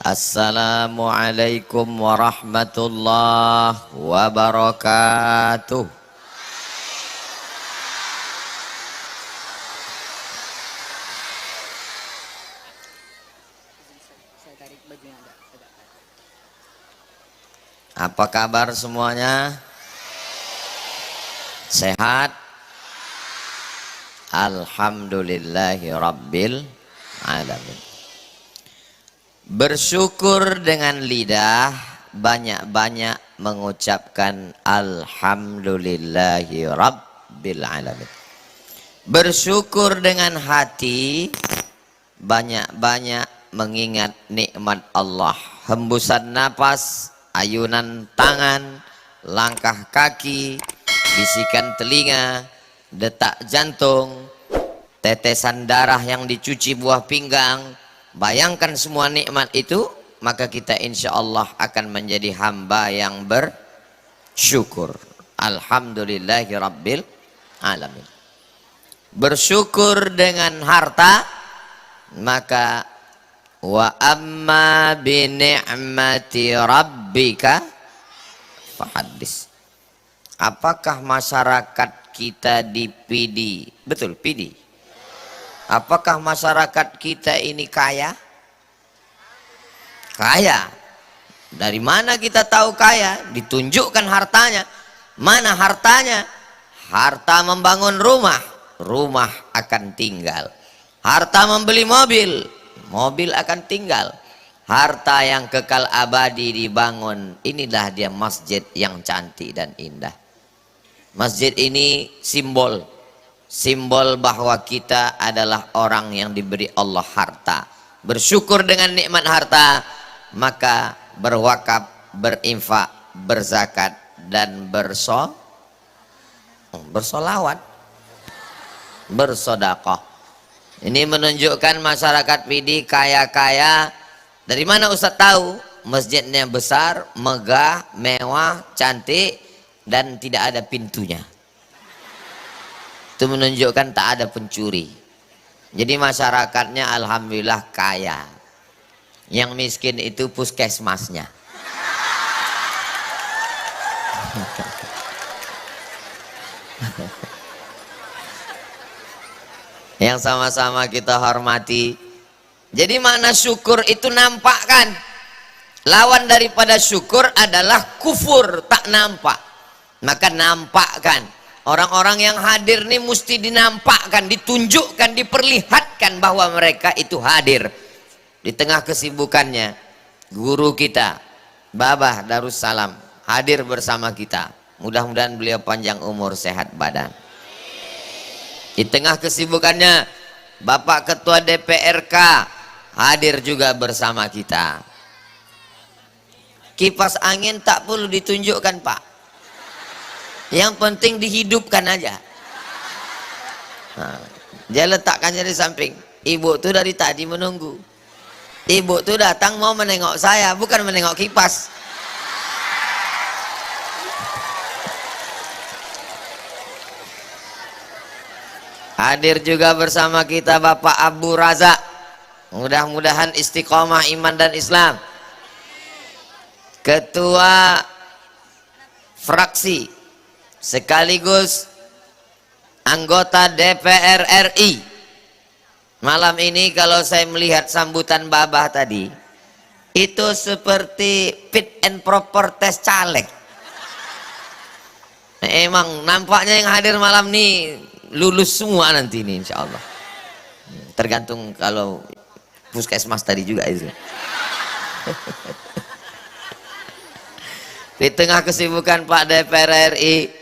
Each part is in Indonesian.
Assalamualaikum warahmatullahi wabarakatuh. Apa kabar semuanya? Sehat? Alhamdulillahi rabbil alamin. Bersyukur dengan lidah, banyak-banyak mengucapkan alhamdulillahi rabbil alamin. Bersyukur dengan hati, banyak-banyak mengingat nikmat Allah. Hembusan napas, ayunan tangan, langkah kaki, bisikan telinga, detak jantung, tetesan darah yang dicuci buah pinggang. Bayangkan semua nikmat itu, maka kita insya Allah akan menjadi hamba yang bersyukur. Alhamdulillahi rabbil alamin. Bersyukur dengan harta, maka wa amma bi ni'mati rabbika fahaddis. Apakah masyarakat kita di PD? Betul, PD. Apakah masyarakat kita ini kaya? Kaya. Dari mana kita tahu kaya? Ditunjukkan hartanya. Mana hartanya? Harta membangun rumah, rumah akan tinggal. Harta membeli mobil, mobil akan tinggal. Harta yang kekal abadi dibangun. Inilah dia masjid yang cantik dan indah. Masjid ini simbol bahwa kita adalah orang yang diberi Allah harta. Bersyukur dengan nikmat harta, maka berwakaf, berinfak, berzakat, dan bersolawat, bersodakoh. Ini menunjukkan masyarakat PD kaya-kaya. Dari mana Ustaz tahu? Masjidnya besar, megah, mewah, cantik, dan tidak ada pintunya. Itu menunjukkan tak ada pencuri. Jadi masyarakatnya alhamdulillah kaya. Yang miskin itu puskesmasnya. Yang sama-sama kita hormati. Jadi makna syukur itu nampak kan? Lawan daripada syukur adalah kufur, tak nampak. Maka nampakkan. Orang-orang yang hadir ini mesti dinampakkan, ditunjukkan, diperlihatkan bahwa mereka itu hadir. Di tengah kesibukannya, guru kita, Babah Darussalam, hadir bersama kita. Mudah-mudahan beliau panjang umur, sehat badan. Di tengah kesibukannya, Bapak Ketua DPRK hadir juga bersama kita. Kipas angin tak perlu ditunjukkan, Pak. Yang penting dihidupkan aja. Nah, dia letakkannya di samping. Ibu tuh dari tadi menunggu. Ibu tuh datang mau menengok saya, bukan menengok kipas. Hadir juga bersama kita Bapak Abu Razak. Mudah-mudahan istiqomah iman dan Islam. Ketua fraksi sekaligus anggota DPR RI. Malam ini kalau saya melihat sambutan Babah tadi, itu seperti fit and proper test caleg. Nah, emang nampaknya yang hadir malam ini lulus semua nanti ini insya Allah. Tergantung kalau puskesmas tadi juga itu. Di tengah kesibukan Pak DPR RI,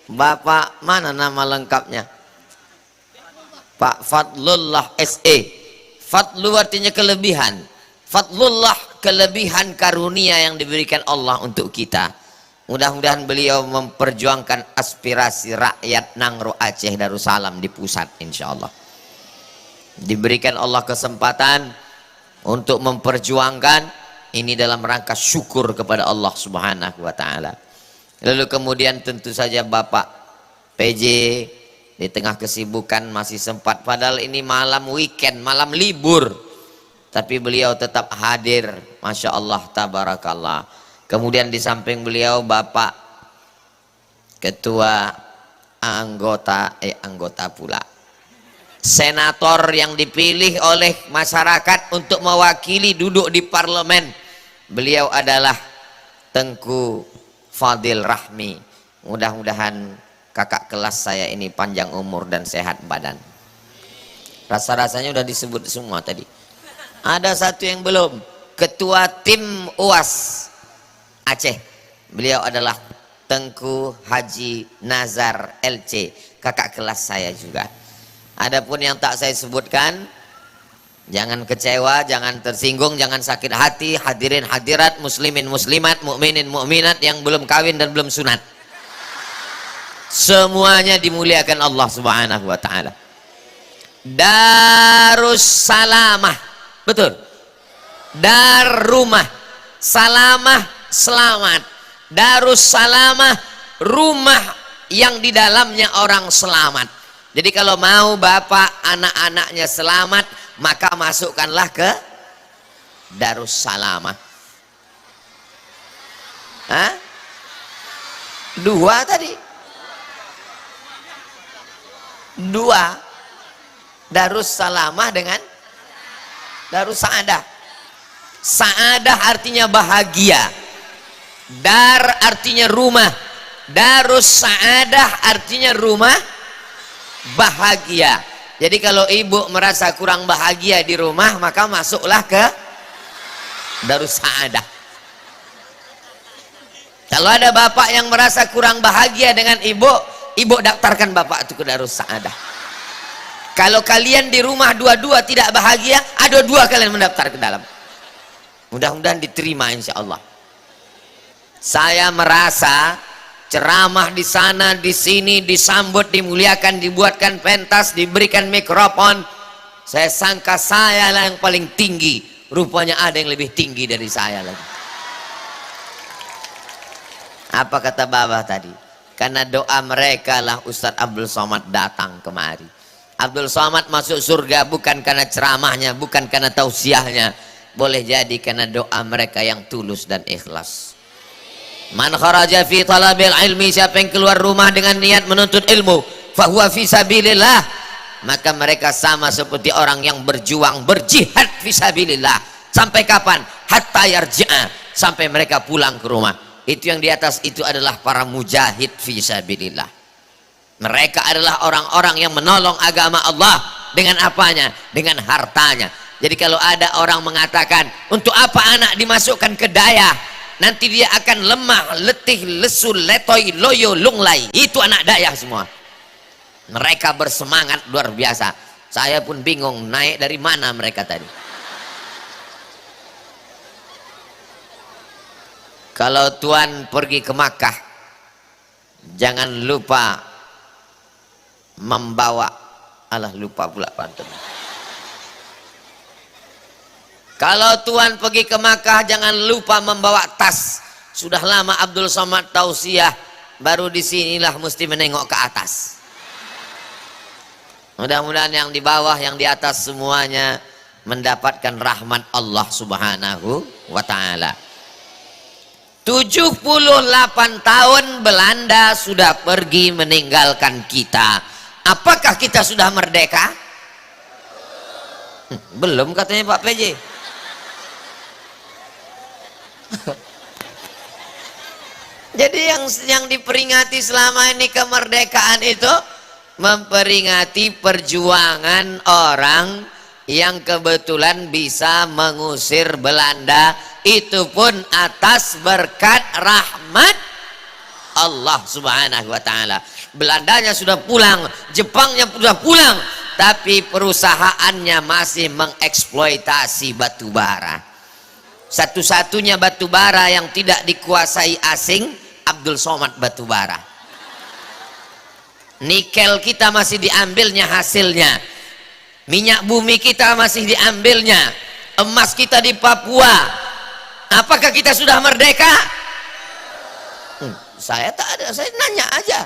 Bapak mana nama lengkapnya? Pak Fadlullah SE. Fadlu artinya kelebihan. Fadlullah, kelebihan karunia yang diberikan Allah untuk kita. Mudah-mudahan beliau memperjuangkan aspirasi rakyat Nangro Aceh Darussalam di pusat insya Allah. Diberikan Allah kesempatan untuk memperjuangkan ini dalam rangka syukur kepada Allah Subhanahu wa Ta'ala. Lalu kemudian tentu saja Bapak PJ di tengah kesibukan masih sempat, padahal ini malam weekend, malam libur, tapi beliau tetap hadir, Masya Allah, tabarakallah. Kemudian di samping beliau Bapak Ketua anggota pula, senator yang dipilih oleh masyarakat untuk mewakili duduk di parlemen. Beliau adalah Tengku Fadil Rahmi. Mudah-mudahan kakak kelas saya ini panjang umur dan sehat badan. Rasa-rasanya udah disebut semua tadi. Ada satu yang belum, Ketua Tim UAS Aceh. Beliau adalah Tengku Haji Nazar LC, kakak kelas saya juga. Adapun yang tak saya sebutkan, jangan kecewa, jangan tersinggung, jangan sakit hati, hadirin hadirat, muslimin muslimat, mukminin mukminat yang belum kawin dan belum sunat. Semuanya dimuliakan Allah Subhanahu wa taala. Darussalamah, betul. Darumah, salamah, selamat. Darussalamah, rumah yang di dalamnya orang selamat. Jadi kalau mau bapak anak-anaknya selamat, maka masukkanlah ke Darussalamah. Hah? Dua tadi. Dua. Darussalamah dengan Darussaadah. Saadah artinya bahagia. Dar artinya rumah. Darussaadah artinya rumah bahagia. Jadi kalau ibu merasa kurang bahagia di rumah, maka masuklah ke Darussaadah. Kalau ada bapak yang merasa kurang bahagia dengan ibu, ibu daftarkan bapak itu ke Darussaadah. Kalau kalian di rumah dua-dua tidak bahagia, ada dua kalian mendaftar ke dalam. Mudah-mudahan diterima insya Allah. Saya merasa ceramah di sana, di sini, disambut, dimuliakan, dibuatkan pentas, diberikan mikrofon. Saya sangka saya lah yang paling tinggi. Rupanya ada yang lebih tinggi dari saya lagi. Apa kata Babah tadi? Karena doa mereka lah Ustadz Abdul Somad datang kemari. Abdul Somad masuk surga bukan karena ceramahnya, bukan karena tausiahnya. Boleh jadi karena doa mereka yang tulus dan ikhlas. Man kharaja fi talabil ilmi, siapa yang keluar rumah dengan niat menuntut ilmu, fahuwa fi sabilillah, maka mereka sama seperti orang yang berjuang, berjihad fi sabilillah. Sampai kapan? Hatta yarji'a, sampai mereka pulang ke rumah. Itu yang di atas itu adalah para mujahid fi sabilillah. Mereka adalah orang-orang yang menolong agama Allah dengan apanya? Dengan hartanya. Jadi kalau ada orang mengatakan, untuk apa anak dimasukkan ke daya? Nanti dia akan lemah, letih, lesu, letoy, loyo, lunglai. Itu anak daya semua. Mereka bersemangat luar biasa. Saya pun bingung naik dari mana mereka tadi. Kalau Tuan pergi ke Makkah, jangan lupa membawa, lupa pula pantun. Kalau Tuan pergi ke Makkah, jangan lupa membawa tas. Sudah lama Abdul Somad tausiah, baru disinilah mesti menengok ke atas. Mudah-mudahan yang di bawah, yang di atas semuanya mendapatkan rahmat Allah Subhanahu wa ta'ala. 78 tahun Belanda sudah pergi meninggalkan kita. Apakah kita sudah merdeka? Belum katanya Pak PJ. Jadi yang diperingati selama ini kemerdekaan itu memperingati perjuangan orang yang kebetulan bisa mengusir Belanda, itu pun atas berkat rahmat Allah Subhanahu wa ta'ala. Belandanya sudah pulang, Jepangnya sudah pulang, tapi perusahaannya masih mengeksploitasi batu bara. Satu-satunya batu bara yang tidak dikuasai asing, Abdul Somad batu bara. Nikel kita masih diambilnya hasilnya, minyak bumi kita masih diambilnya, emas kita di Papua. Apakah kita sudah merdeka? Saya tak ada, saya nanya aja.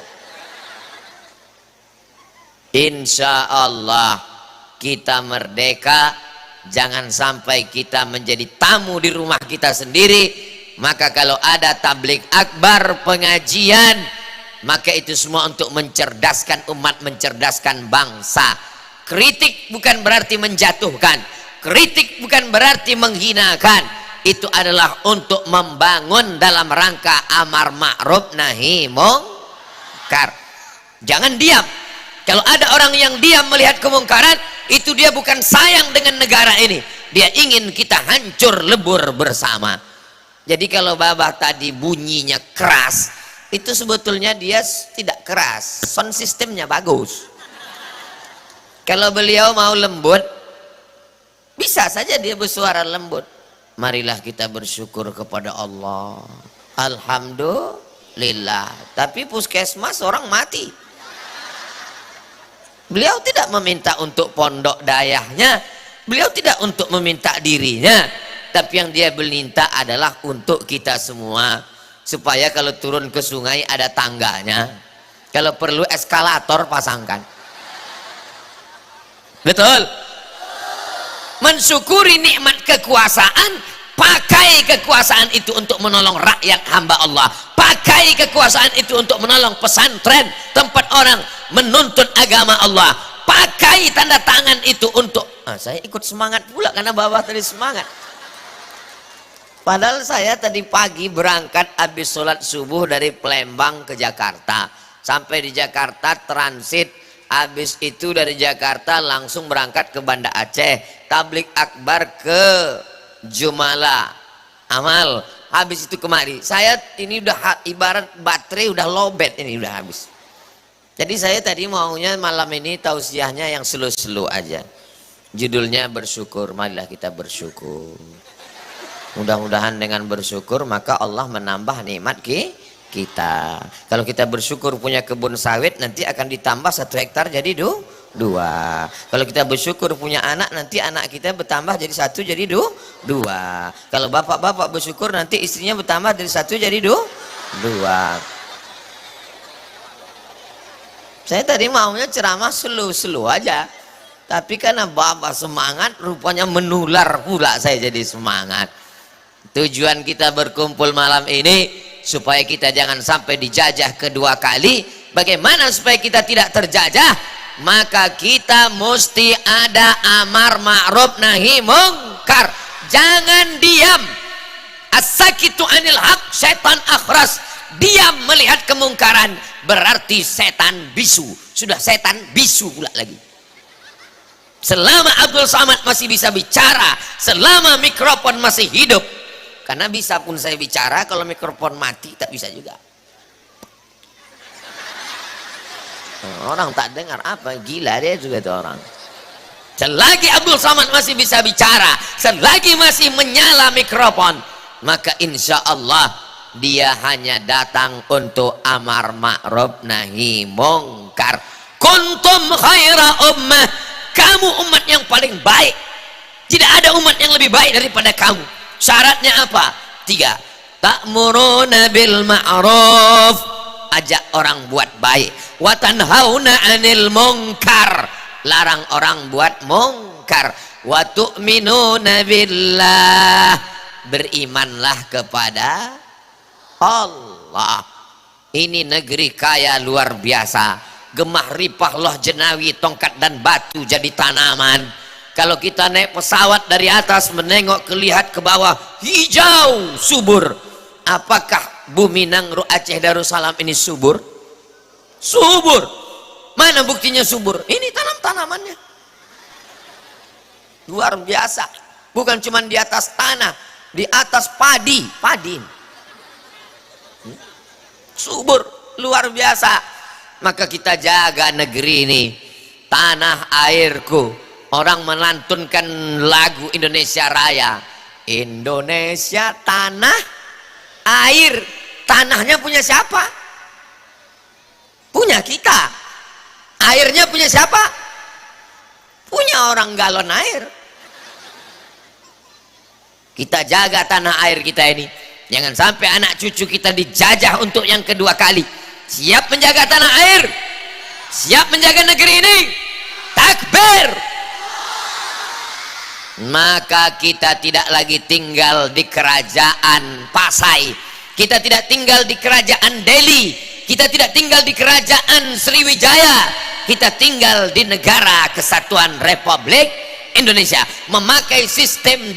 Insya Allah kita merdeka jangan sampai kita menjadi tamu di rumah kita sendiri. Maka kalau ada tabligh akbar, pengajian, maka itu semua untuk mencerdaskan umat, mencerdaskan bangsa. Kritik bukan berarti menjatuhkan, kritik bukan berarti menghinakan, itu adalah untuk membangun dalam rangka amar ma'ruf nahi mungkar. Jangan diam. Kalau ada orang yang diam melihat kemungkaran, itu dia bukan sayang dengan negara ini, dia ingin kita hancur lebur bersama. Jadi kalau babah tadi bunyinya keras, itu sebetulnya dia tidak keras, sound sistemnya bagus. Kalau beliau mau lembut, bisa saja dia bersuara lembut. Marilah kita bersyukur kepada Allah, alhamdulillah. Tapi puskesmas orang mati. Beliau tidak meminta untuk pondok dayahnya, beliau tidak untuk meminta dirinya, tapi yang dia meminta adalah untuk kita semua, supaya kalau turun ke sungai ada tangganya, kalau perlu eskalator pasangkan. Betul? Mensyukuri nikmat kekuasaan, pakai kekuasaan itu untuk menolong rakyat hamba Allah, pakai kekuasaan itu untuk menolong pesantren, tempat orang menuntut agama Allah, pakai tanda tangan itu untuk saya ikut semangat pula karena bapak tadi semangat. Padahal saya tadi pagi berangkat habis sholat subuh dari Palembang ke Jakarta, sampai di Jakarta transit, habis itu dari Jakarta langsung berangkat ke Banda Aceh, tabligh akbar ke Jumala Amal, habis itu kemari. Saya ini udah ibarat baterai udah lowbat, ini udah habis. Jadi saya tadi maunya malam ini tausiahnya yang slow-slow aja, judulnya bersyukur. Marilah kita bersyukur, mudah-mudahan dengan bersyukur maka Allah menambah nikmat kita. Kalau kita bersyukur punya kebun sawit, nanti akan ditambah 1 hektar jadi 2. Kalau kita bersyukur punya anak, nanti anak kita bertambah jadi 1 jadi 2. Kalau bapak-bapak bersyukur, nanti istrinya bertambah dari 1 jadi 2. Saya tadi maunya ceramah slow-slow aja, tapi karena bapak semangat, rupanya menular pula saya jadi semangat. Tujuan kita berkumpul malam ini supaya kita jangan sampai dijajah kedua kali. Bagaimana supaya kita tidak terjajah? Maka kita mesti ada amar ma'ruf nahi mungkar. Jangan diam. As-sakitu anil haq setan akhras. Diam melihat kemungkaran berarti setan bisu. Sudah setan bisu pula lagi. Selama Abdul Samad masih bisa bicara, selama mikrofon masih hidup, karena bisa pun saya bicara, kalau mikrofon mati tak bisa juga. Orang tak dengar apa, gila dia juga tuh orang. Selagi Abdul Samad masih bisa bicara, selagi masih menyala mikrofon, maka insya Allah dia hanya datang untuk amar ma'ruf nahi mungkar. Kuntum khaira ummah, kamu umat yang paling baik, tidak ada umat yang lebih baik daripada kamu. Syaratnya apa? 3. Ta'muruna bil ma'ruf, ajak orang buat baik. Wa tanhauna 'anil munkar, larang orang buat mungkar. Wa tu'minuna billah, berimanlah kepada Allah. Ini negeri kaya luar biasa. Gemah ripah loh jenawi, tongkat dan batu jadi tanaman. Kalau kita naik pesawat dari atas menengok lihat ke bawah, hijau subur. Apakah bumi Nangro Aceh Darussalam ini subur? Subur. Mana buktinya subur? Ini tanam-tanamannya luar biasa. Bukan cuma di atas tanah, di atas padi subur luar biasa. Maka kita jaga negeri ini, tanah airku. Orang melantunkan lagu Indonesia Raya, Indonesia tanah air. Tanahnya punya siapa? Punya kita. Airnya punya siapa? Punya orang galon air. Kita jaga tanah air kita ini, jangan sampai anak cucu kita dijajah untuk yang kedua kali. Siap menjaga tanah air? Siap menjaga negeri ini? Takbir. maka kita tidak lagi tinggal di kerajaan Pasai, kita tidak tinggal di kerajaan Delhi, kita tidak tinggal di kerajaan Sriwijaya, kita tinggal di negara Kesatuan Republik Indonesia, memakai sistem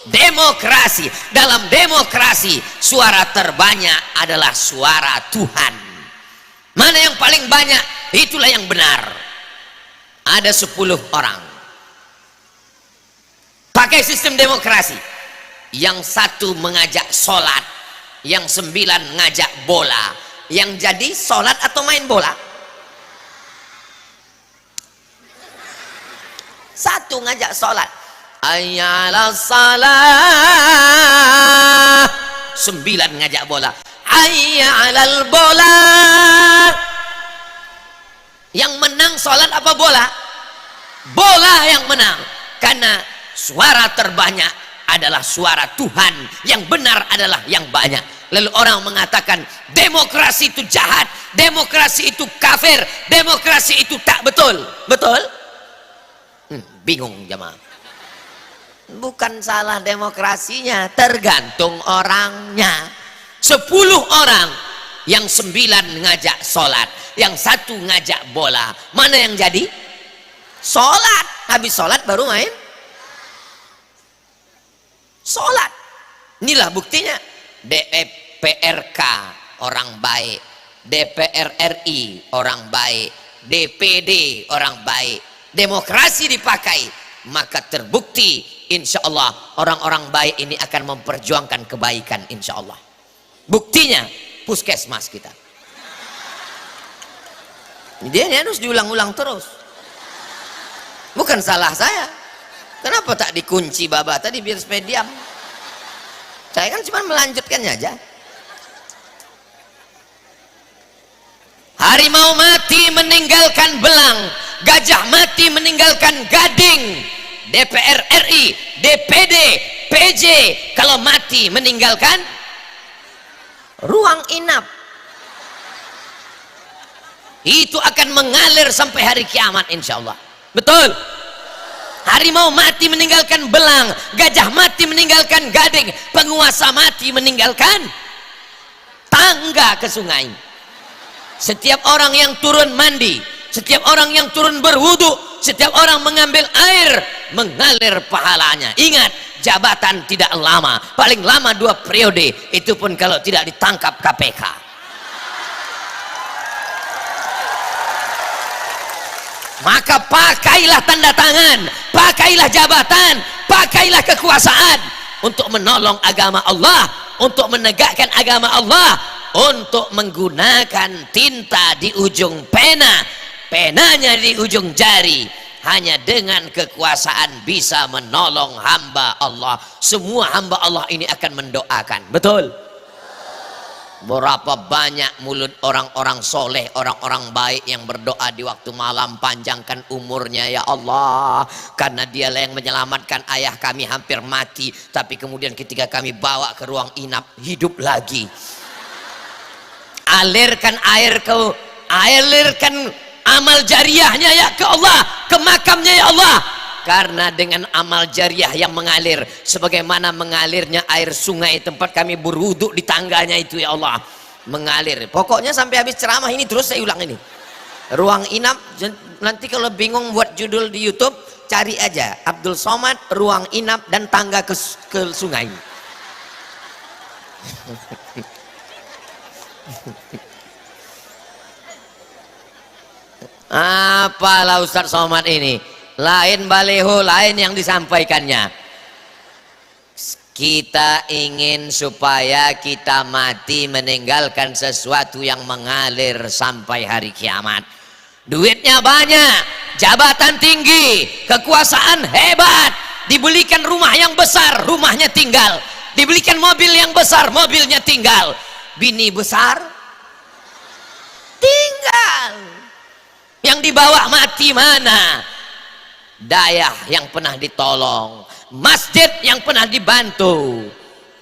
demokrasi. Dalam demokrasi suara terbanyak adalah suara Tuhan. Mana yang paling banyak, itulah yang benar. Ada 10 orang pakai sistem demokrasi, yang 1 mengajak sholat, yang 9 ngajak bola. Yang jadi sholat atau main bola? 1 ngajak sholat, ayyala salah. 9 ngajak bola, ayyalal bola. Yang menang sholat apa bola? Bola yang menang, karena suara terbanyak adalah suara Tuhan, yang benar adalah yang banyak. Lalu orang mengatakan demokrasi itu jahat, demokrasi itu kafir, demokrasi itu tak betul. Betul? Bingung jemaah. Bukan salah demokrasinya, tergantung orangnya. 10 orang, yang 9 ngajak sholat, yang 1 ngajak bola. Mana yang jadi? Sholat. Habis sholat baru main sholat. Inilah buktinya. DPRK orang baik, DPR RI orang baik, DPD orang baik, demokrasi dipakai, maka terbukti insya Allah orang-orang baik ini akan memperjuangkan kebaikan insya Allah. Buktinya puskesmas kita. Dia harus diulang-ulang terus. Bukan salah saya. Kenapa tak dikunci baba tadi biar supaya diam? Saya kan cuma melanjutkannya aja. Harimau mati meninggalkan belang, gajah mati meninggalkan gading. DPR RI, DPD, PJ kalau mati meninggalkan ruang inap. Itu akan mengalir sampai hari kiamat insya Allah. Betul? Harimau mati meninggalkan belang, gajah mati meninggalkan gading, penguasa mati meninggalkan tangga ke sungai. Setiap orang yang turun mandi, setiap orang yang turun berwudu, setiap orang mengambil air, mengalir pahalanya. Ingat, jabatan tidak lama, paling lama 2 periode, itu pun kalau tidak ditangkap KPK. Maka pakailah tanda tangan, pakailah jabatan, pakailah kekuasaan untuk menolong agama Allah, untuk menegakkan agama Allah, untuk menggunakan tinta di ujung pena, penanya di ujung jari. Hanya dengan kekuasaan bisa menolong hamba Allah. Semua hamba Allah ini akan mendoakan. Betul? Berapa banyak mulut orang-orang soleh, orang-orang baik yang berdoa di waktu malam, panjangkan umurnya ya Allah, karena dialah yang menyelamatkan ayah kami hampir mati, tapi kemudian ketika kami bawa ke ruang inap hidup lagi. Alirkan alirkan amal jariahnya ya ke Allah, ke makamnya ya Allah, karena dengan amal jariah yang mengalir sebagaimana mengalirnya air sungai tempat kami berwuduk di tangganya itu ya Allah, mengalir. Pokoknya sampai habis ceramah ini terus saya ulang ini. Ruang inap, nanti kalau bingung buat judul di YouTube, cari aja Abdul Somad ruang inap dan tangga ke sungai. Apalah Ustadz Somad ini, lain baleho, lain yang disampaikannya. Kita ingin supaya kita mati meninggalkan sesuatu yang mengalir sampai hari kiamat. Duitnya banyak, jabatan tinggi, kekuasaan hebat, dibelikan rumah yang besar, rumahnya tinggal, dibelikan mobil yang besar, mobilnya tinggal, bini besar tinggal. Yang dibawa mati mana? Dayah yang pernah ditolong, masjid yang pernah dibantu,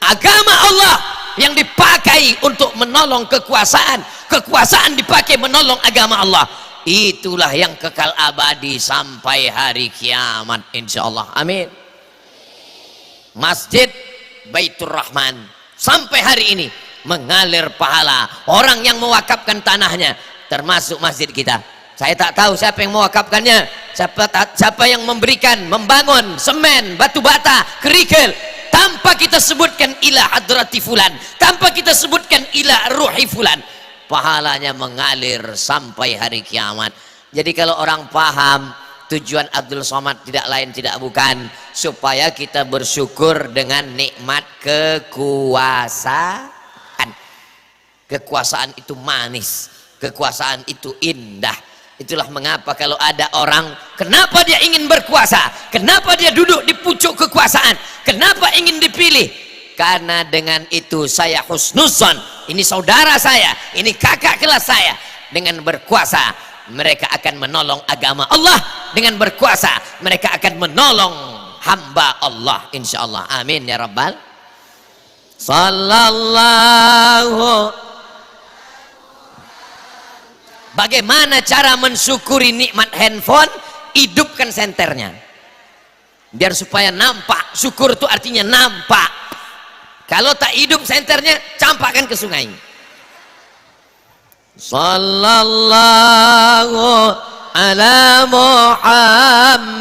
agama Allah yang dipakai untuk menolong kekuasaan, kekuasaan dipakai menolong agama Allah. itulah yang kekal abadi sampai hari kiamat insyaallah. Amin. Masjid Baitur Rahman sampai hari ini mengalir pahala orang yang mewakafkan tanahnya, termasuk masjid kita. Saya tak tahu siapa yang mewakafkannya, siapa yang memberikan, membangun semen, batu bata, kerikil, tanpa kita sebutkan ila hadrati fulan, tanpa kita sebutkan ila ruhi fulan, pahalanya mengalir sampai hari kiamat. Jadi kalau orang paham tujuan Abdul Somad tidak lain tidak bukan supaya kita bersyukur dengan nikmat kekuasaan. Kekuasaan itu manis, kekuasaan itu indah. Itulah mengapa kalau ada orang, kenapa dia ingin berkuasa, kenapa dia duduk di pucuk kekuasaan, kenapa ingin dipilih, karena dengan itu saya husnuzon, ini saudara saya, ini kakak kelas saya, dengan berkuasa mereka akan menolong agama Allah, dengan berkuasa mereka akan menolong hamba Allah insyaallah. Amin ya rabbal. Sallallahu. Bagaimana cara mensyukuri nikmat handphone? Hidupkan senternya biar supaya nampak. Syukur itu artinya nampak. Kalau tak hidup senternya, campakkan ke sungai. Sallallahu ala Muhammad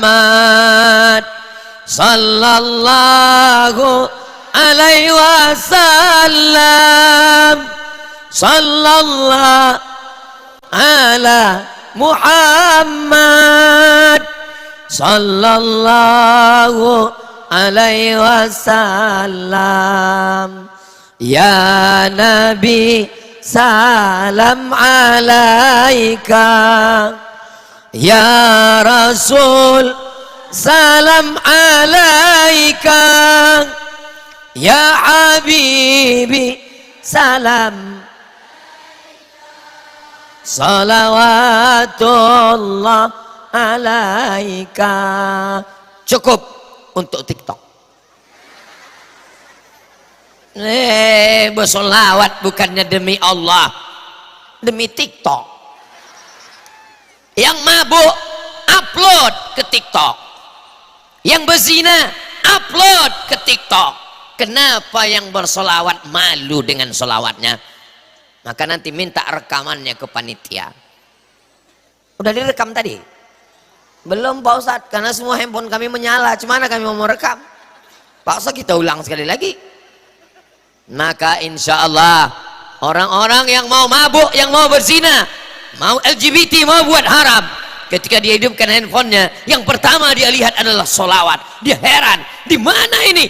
sallallahu alaihi wasallam sallallahu ala Muhammad sallallahu alaihi wasallam. Ya Nabi salam alaika, ya Rasul salam alaika, ya Habibi salam salawatullah alaika. Cukup untuk TikTok. Bersolawat bukannya demi Allah, demi TikTok. Yang mabuk upload ke TikTok, yang berzina upload ke TikTok. Kenapa yang bersolawat malu dengan solawatnya? Maka nanti minta rekamannya ke panitia. Udah direkam tadi? Belum Pak Ustadz, karena semua handphone kami menyala. Gimana kami mau merekam? Pak Ustadz, kita ulang sekali lagi. Maka insya Allah orang-orang yang mau mabuk, yang mau berzina, mau LGBT, mau buat haram, ketika dia hidupkan handphonenya, yang pertama dia lihat adalah solawat. Dia heran, di mana ini?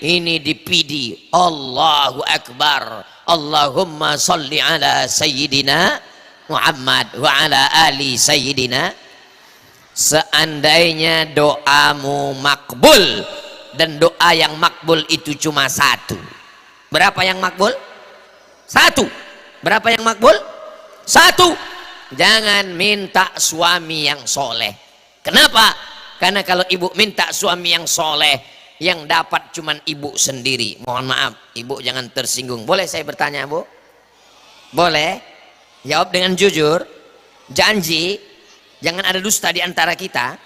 Ini di PD. Allahu Akbar. Allahumma salli ala Sayyidina Muhammad wa ala ali Sayyidina. Seandainya doamu makbul, dan doa yang makbul itu cuma satu. Berapa yang makbul? Satu. Berapa yang makbul? Satu. Jangan minta suami yang soleh. Kenapa? Karena kalau ibu minta suami yang soleh, yang dapat cuman ibu sendiri. Mohon maaf, ibu jangan tersinggung. Boleh saya bertanya, Bu? Boleh? Jawab dengan jujur. Janji, jangan ada dusta di antara kita.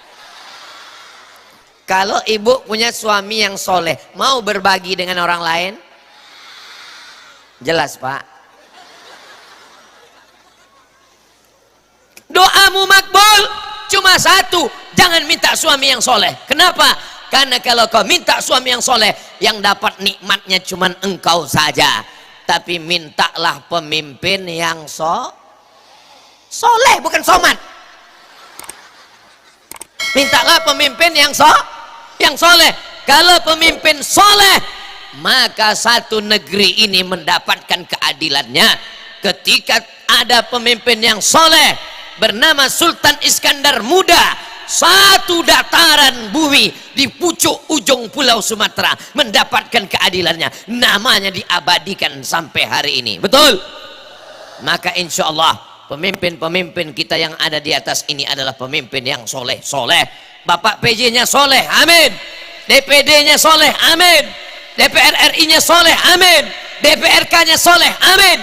Kalau ibu punya suami yang soleh, mau berbagi dengan orang lain? Jelas, Pak. Doamu makbul cuma satu, jangan minta suami yang soleh. Kenapa? Karena kalau kau minta suami yang soleh, yang dapat nikmatnya cuma engkau saja. Tapi mintalah pemimpin yang soleh, bukan somat. Mintalah pemimpin yang soleh. Kalau pemimpin soleh, maka satu negeri ini mendapatkan keadilannya. Ketika ada pemimpin yang soleh, bernama Sultan Iskandar Muda, satu dataran bumi di pucuk ujung pulau Sumatera mendapatkan keadilannya. Namanya diabadikan sampai hari ini. Betul? Maka insya Allah pemimpin-pemimpin kita yang ada di atas ini adalah pemimpin yang soleh. Bapak PJ-nya soleh, amin. DPD-nya soleh, amin. DPR RI-nya soleh, amin. DPRK-nya soleh, amin.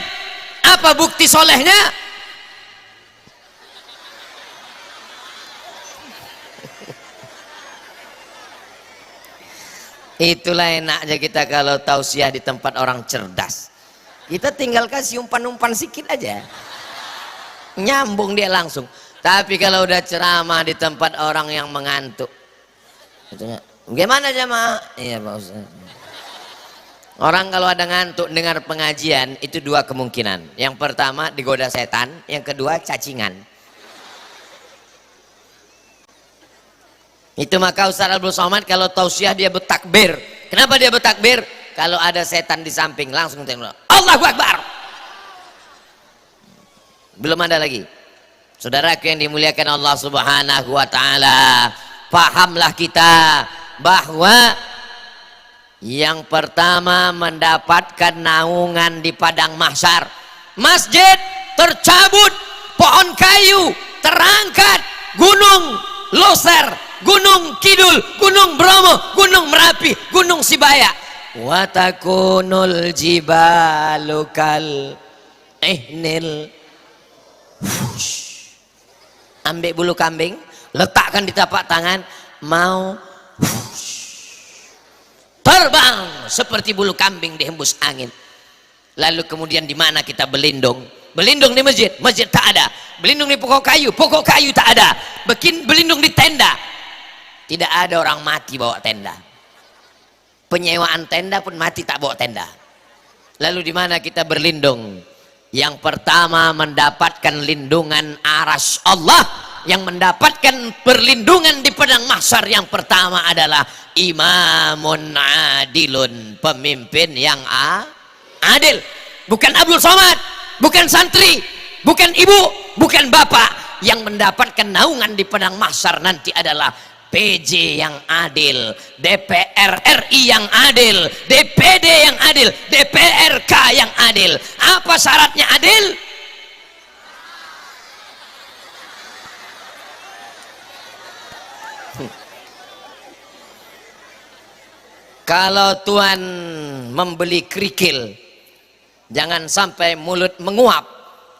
Apa bukti solehnya? Itulah enaknya kita kalau tausiah di tempat orang cerdas. Kita tinggal kasih umpan-umpan sikit aja, nyambung dia langsung. Tapi kalau udah ceramah di tempat orang yang mengantuk, gimana jamaah? Iya Pak Ustaz. Orang kalau ada ngantuk dengar pengajian itu dua kemungkinan. Yang pertama digoda setan, yang kedua cacingan. Itu maka Ustaz Abdul Somad kalau tausiah dia bertakbir. Kenapa dia bertakbir? Kalau ada setan di samping langsung tembak, Allahu Akbar. Belum ada lagi. Saudaraku yang dimuliakan Allah Subhanahu wa taala, pahamlah kita bahwa yang pertama mendapatkan naungan di padang mahsyar. Masjid tercabut, pohon kayu terangkat, gunung loser, gunung kidul, gunung Bromo, gunung Merapi, gunung Sibaya. Wa takunul jibalu kal ihnil. Ambil bulu kambing, letakkan di tapak tangan, mau terbang seperti bulu kambing dihembus angin. Lalu kemudian di mana kita berlindung? Berlindung di masjid, masjid tak ada. Berlindung di pokok kayu tak ada. Berlindung di tenda, tidak ada orang mati bawa tenda. Penyewaan tenda pun mati tak bawa tenda. Lalu di mana kita berlindung? Yang pertama mendapatkan lindungan arasy Allah, yang mendapatkan perlindungan di padang mahsyar yang pertama adalah imamun adilun, pemimpin yang adil. Bukan Abdul Somad, bukan santri, bukan ibu, bukan bapak. Yang mendapatkan naungan di padang mahsyar nanti adalah PJ yang adil, DPR RI yang adil, DPD yang adil, DPRK yang adil. Apa syaratnya adil? Kalau Tuhan membeli kerikil, jangan sampai mulut menguap.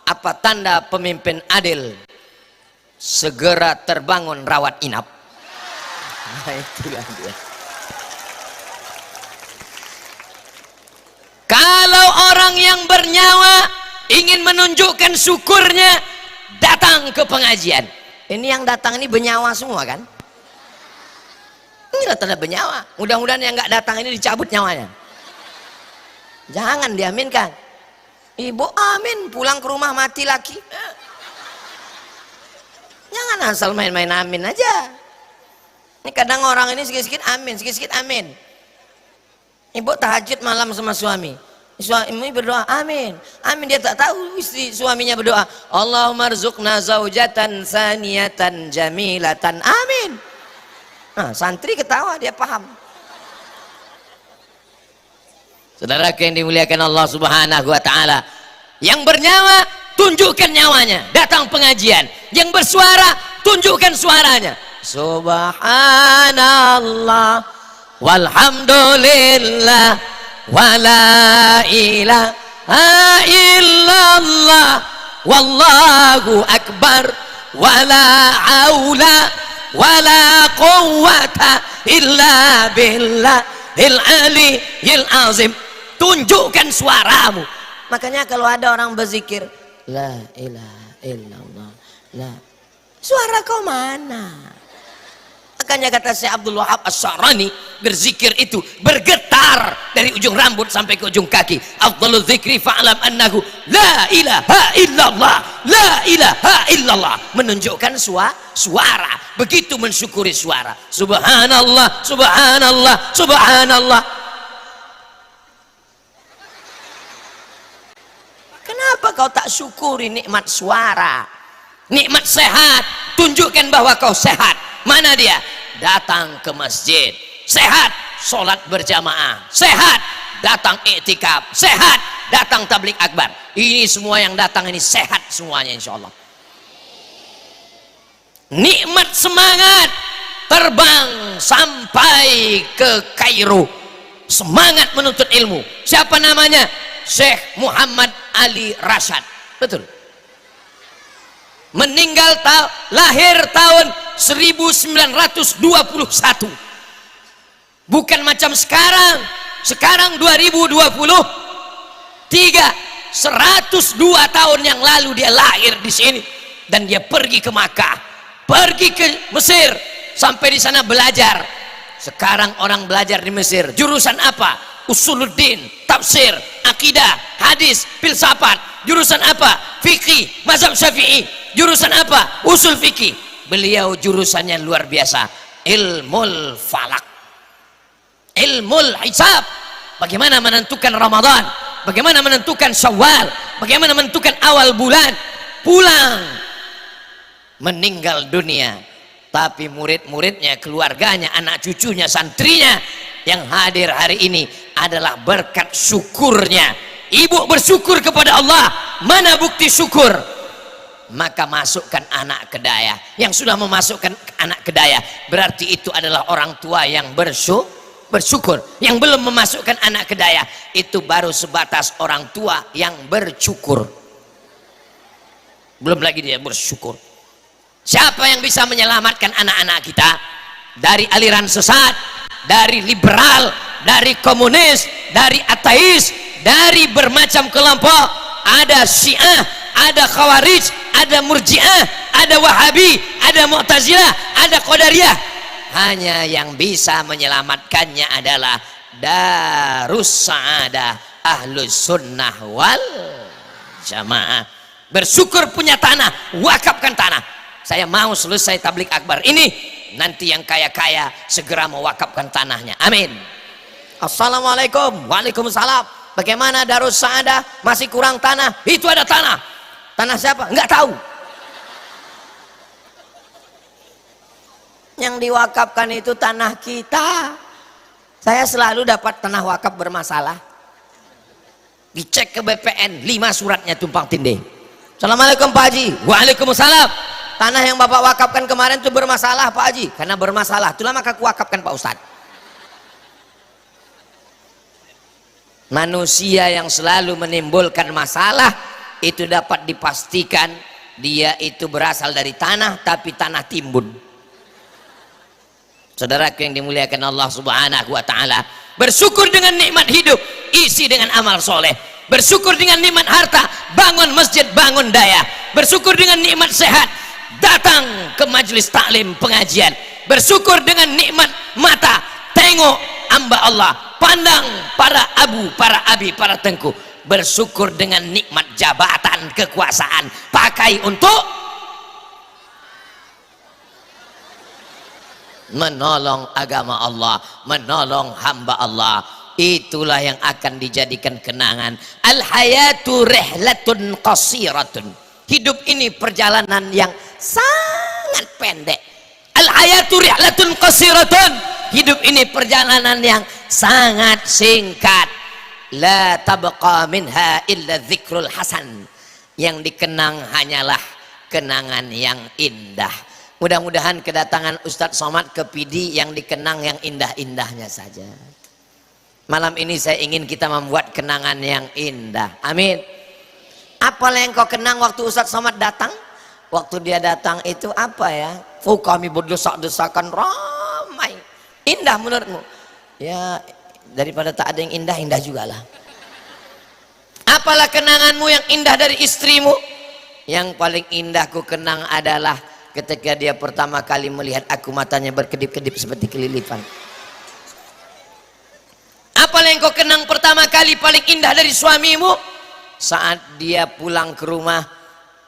Apa tanda pemimpin adil? Segera terbangun rawat inap. Nah, itulah dia. Kalau orang yang bernyawa ingin menunjukkan syukurnya, datang ke pengajian. Ini yang datang ini bernyawa semua kan? Inilah tanda bernyawa. Mudah-mudahan yang nggak datang ini dicabut nyawanya. Jangan diaminkan. Ibu amin, pulang ke rumah mati laki. Jangan asal main-main amin aja. Ini kadang orang ini sikit-sikit amin, sikit-sikit amin. Ibu tahajud malam sama suami. Suami berdoa amin, amin. Dia tak tahu istri suaminya berdoa Allahumma rzuqna zaujatan saniyatan jamilatan, amin. Nah, santri ketawa, dia paham. Saudaraku yang dimuliakan Allah Subhanahu wa taala, yang bernyawa tunjukkan nyawanya, datang pengajian. Yang bersuara tunjukkan suaranya. Subhanallah walhamdulillah wala ilaha illallah wallahu akbar wala haula wala quwwata illa billahil aliyyil azim. Tunjukkan suaramu. Makanya kalau ada orang berzikir la ilaha illallah, la, suara kau mana? Makanya kata Syekh Abdul Wahab Asy-Sya'rani, berzikir itu bergetar dari ujung rambut sampai ke ujung kaki. Afdhalul dzikri fa'lam annahu la ilaha illallah, la ilaha illallah. Menunjukkan suara. Begitu mensyukuri suara. Subhanallah, subhanallah, subhanallah. Kenapa kau tak syukuri nikmat suara, nikmat sehat? Tunjukkan bahwa kau sehat. Mana dia? Datang ke masjid, sehat, sholat berjamaah, sehat, datang iktikaf, sehat, datang tablik akbar. Ini semua yang datang ini sehat semuanya insya Allah. Nikmat semangat, terbang sampai ke Kairo, semangat menuntut ilmu. Siapa namanya? Syekh Muhammad Ali Rashad. Betul. Meninggal lahir tahun 1921. Bukan macam sekarang. Sekarang 2023, 102 tahun yang lalu dia lahir di sini dan dia pergi ke Makkah, pergi ke Mesir, sampai di sana belajar. Sekarang orang belajar di Mesir jurusan apa? Usuluddin, tafsir, akidah, hadis, filsafat. Jurusan apa? Fikih, mazhab Syafi'i. Jurusan apa? Usul fikih. Beliau jurusannya luar biasa, ilmul falak, ilmul hisab. Bagaimana menentukan Ramadan, bagaimana menentukan Syawal, bagaimana menentukan awal bulan. Pulang, meninggal dunia, tapi murid-muridnya, keluarganya, anak cucunya, santrinya yang hadir hari ini adalah berkat syukurnya. Ibu bersyukur kepada Allah. Mana bukti syukur? Maka masukkan anak ke daya. Yang sudah memasukkan anak ke daya berarti itu adalah orang tua yang bersyukur. Yang belum memasukkan anak ke daya itu baru sebatas orang tua yang bersyukur, belum lagi dia bersyukur. Siapa yang bisa menyelamatkan anak-anak kita dari aliran sesat, dari liberal, dari komunis, dari ateis, dari bermacam kelompok? Ada Syiah, ada Khawarij, ada Murji'ah, ada Wahabi, ada Mu'tazilah, ada Qadariyah. Hanya yang bisa menyelamatkannya adalah Darus Sa'adah, Ahlus Sunnah wal Jamaah. Bersyukur punya tanah, wakafkan tanah. Saya mau selesai tablik akbar ini, nanti yang kaya-kaya segera mewakafkan tanahnya. Amin. Assalamualaikum. Waalaikumsalam. Bagaimana Darus Sa'adah? Masih kurang tanah? Itu ada tanah. Tanah siapa? Enggak tahu. Yang diwakafkan itu tanah kita. Saya selalu dapat tanah wakaf bermasalah. Dicek ke BPN, 5 suratnya tumpang tindih. Assalamualaikum Pak Haji. Waalaikumsalam. Tanah yang Bapak wakafkan kemarin itu bermasalah Pak Haji. Karena bermasalah, itulah maka aku wakafkan Pak Ustadz. Manusia yang selalu menimbulkan masalah itu dapat dipastikan dia itu berasal dari tanah, tapi tanah timbun. Saudaraku yang dimuliakan Allah Subhanahu wa ta'ala, bersyukur dengan nikmat hidup, isi dengan amal soleh. Bersyukur dengan nikmat harta, bangun masjid, bangun daya. Bersyukur dengan nikmat sehat, datang ke majelis taklim pengajian. Bersyukur dengan nikmat mata, tengok hamba Allah, pandang para abu, para abi, para tengku. Bersyukur dengan nikmat jabatan, kekuasaan, pakai untuk menolong agama Allah, menolong hamba Allah. Itulah yang akan dijadikan kenangan. Al-hayatu rihlatun qasiratun. Hidup ini perjalanan yang sangat pendek. Al-hayatu rihlatun qasiratun. Hidup ini perjalanan yang sangat singkat. La tabqa minha illa dzikrul hasan. Yang dikenang hanyalah kenangan yang indah. Mudah-mudahan kedatangan Ustadz Somad ke PD yang dikenang yang indah-indahnya saja. Malam ini saya ingin kita membuat kenangan yang indah. Amin. Apa yang kau kenang waktu Ustadz Somad datang? Waktu dia datang itu apa ya? Oh, kami berdesak-desakan ramai. Indah menurutmu? Ya, daripada tak ada yang indah, indah juga lah. Apalah kenanganmu yang indah dari istrimu? Yang paling indah ku kenang adalah ketika dia pertama kali melihat aku, matanya berkedip-kedip seperti kelilipan. Apa yang kau kenang pertama kali paling indah dari suamimu? Saat dia pulang ke rumah,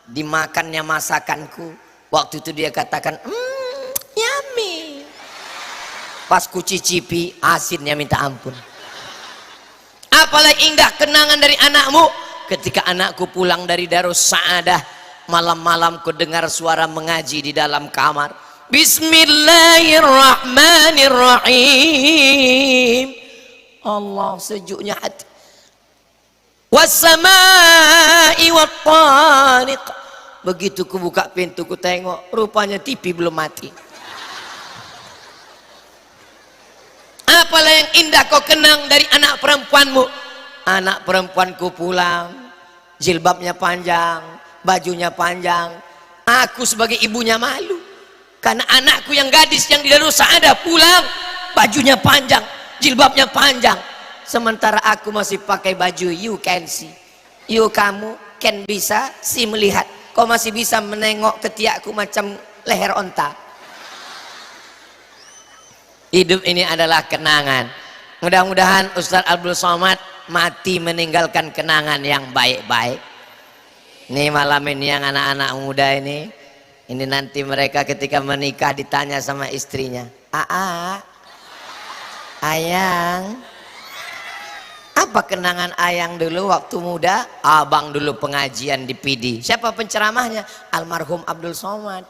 dimakannya masakanku. Waktu itu dia katakan, yummy. Pas ku cicipi, asinnya minta ampun. Apalah indah kenangan dari anakmu? Ketika anakku pulang dari Darus Sa'adah, malam-malam ku dengar suara mengaji di dalam kamar. Bismillahirrahmanirrahim. Allah, sejuknya hati. Wassama'i wattariq. Begitu ku buka pintu, ku tengok, rupanya TV belum mati. Apalah yang indah kau kenang dari anak perempuanmu? Anak perempuanku pulang, jilbabnya panjang, bajunya panjang. Aku sebagai ibunya malu karena anakku yang gadis yang di Darus Sa'adah pulang bajunya panjang, jilbabnya panjang. Sementara aku masih pakai baju you can see. You kamu can bisa si melihat. Kau masih bisa menengok ketiakku macam leher onta. Hidup ini adalah kenangan. Mudah-mudahan Ustaz Abdul Somad mati meninggalkan kenangan yang baik-baik. Ini malam ini yang anak-anak muda ini nanti mereka ketika menikah ditanya sama istrinya, Ayang, apa kenangan Ayang dulu waktu muda? Abang dulu pengajian di PD. Siapa penceramahnya? Almarhum Abdul Somad.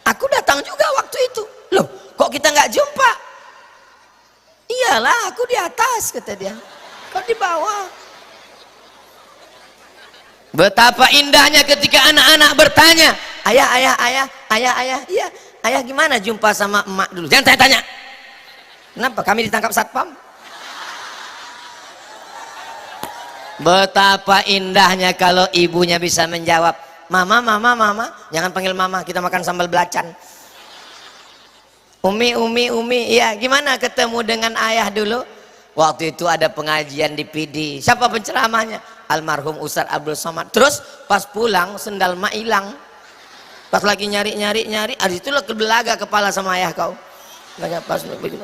Aku datang juga waktu itu. Loh, kok kita nggak jumpa? Iyalah, aku di atas, kata dia. Kau di bawah. Betapa indahnya ketika anak-anak bertanya, ayah, iya, ayah gimana jumpa sama emak dulu? Jangan tanya-tanya. Kenapa kami ditangkap satpam? Betapa indahnya kalau ibunya bisa menjawab, mama, jangan panggil mama, kita makan sambal belacan. Umi, iya, gimana ketemu dengan ayah dulu? Waktu itu ada pengajian di PD. Siapa penceramahnya? Almarhum Ustaz Abdul Somad. Terus pas pulang sendal mak hilang. Pas lagi nyari, habis itu lo kebelaga kepala sama ayah kau. Lagi pas begitu.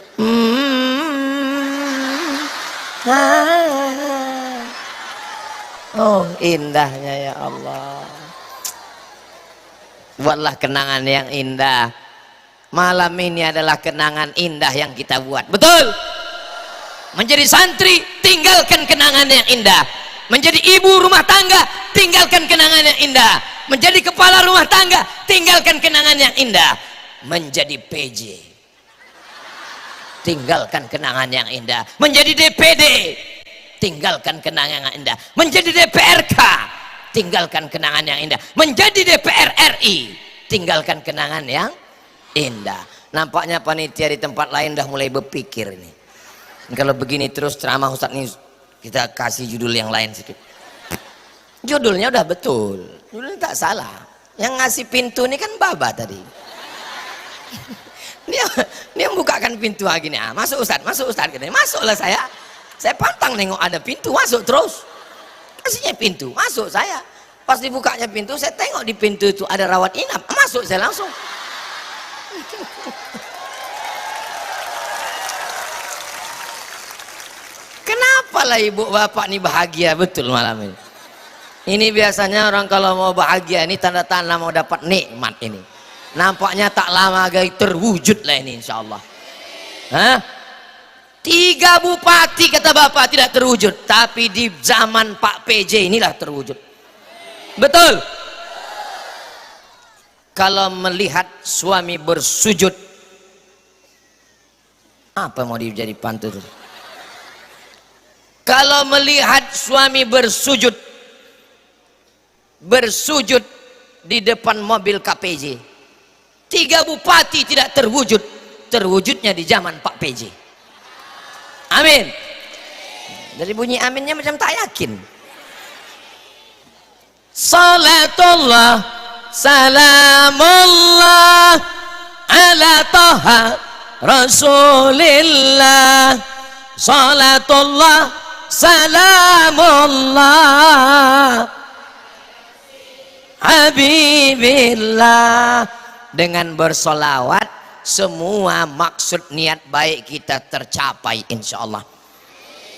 Oh, indahnya ya Allah. Buatlah kenangan yang indah. Malam ini adalah kenangan indah yang kita buat. Betul? Menjadi santri, tinggalkan kenangan yang indah. Menjadi ibu rumah tangga, tinggalkan kenangan yang indah. Menjadi kepala rumah tangga, tinggalkan kenangan yang indah. Menjadi PJ, tinggalkan kenangan yang indah. Menjadi DPD, tinggalkan kenangan yang indah. Menjadi DPRK, tinggalkan kenangan yang indah. Menjadi DPR RI, tinggalkan kenangan yang indah. Nampaknya panitia di tempat lain dah mulai berpikir ini. Kalau begini terus ceramah Ustaz ini kita kasih judul yang lain sedikit. Judulnya udah betul, judulnya tak salah. Yang ngasih pintu ini kan Baba tadi. Dia membukakan pintu lagi nih. Masuk Ustaz katanya. Masuklah saya. Saya pantang nengok ada pintu, masuk terus. Kasihnya pintu, masuk saya. Pas dibukanya pintu, saya tengok di pintu itu ada rawat inap. Masuk saya langsung. Kenapa lah ibu bapak nih bahagia betul malam ini? Ini biasanya orang kalau mau bahagia ini tanda-tanda mau dapat nikmat ini. Nampaknya tak lama lagi terwujud lah ini insya Allah. 3 bupati kata bapak tidak terwujud, tapi di zaman Pak PJ inilah terwujud. Betul? Kalau melihat suami bersujud, apa mau dijadi pantun? Kalau melihat suami bersujud di depan mobil KPJ, 3 bupati tidak terwujud, terwujudnya di zaman Pak PJ. Amin. Dari bunyi aminnya macam tak yakin. Salatullah salamullah ala taha rasulillah. Salatullah salamullah habibillah. Dengan bersolawat semua maksud niat baik kita tercapai insyaallah.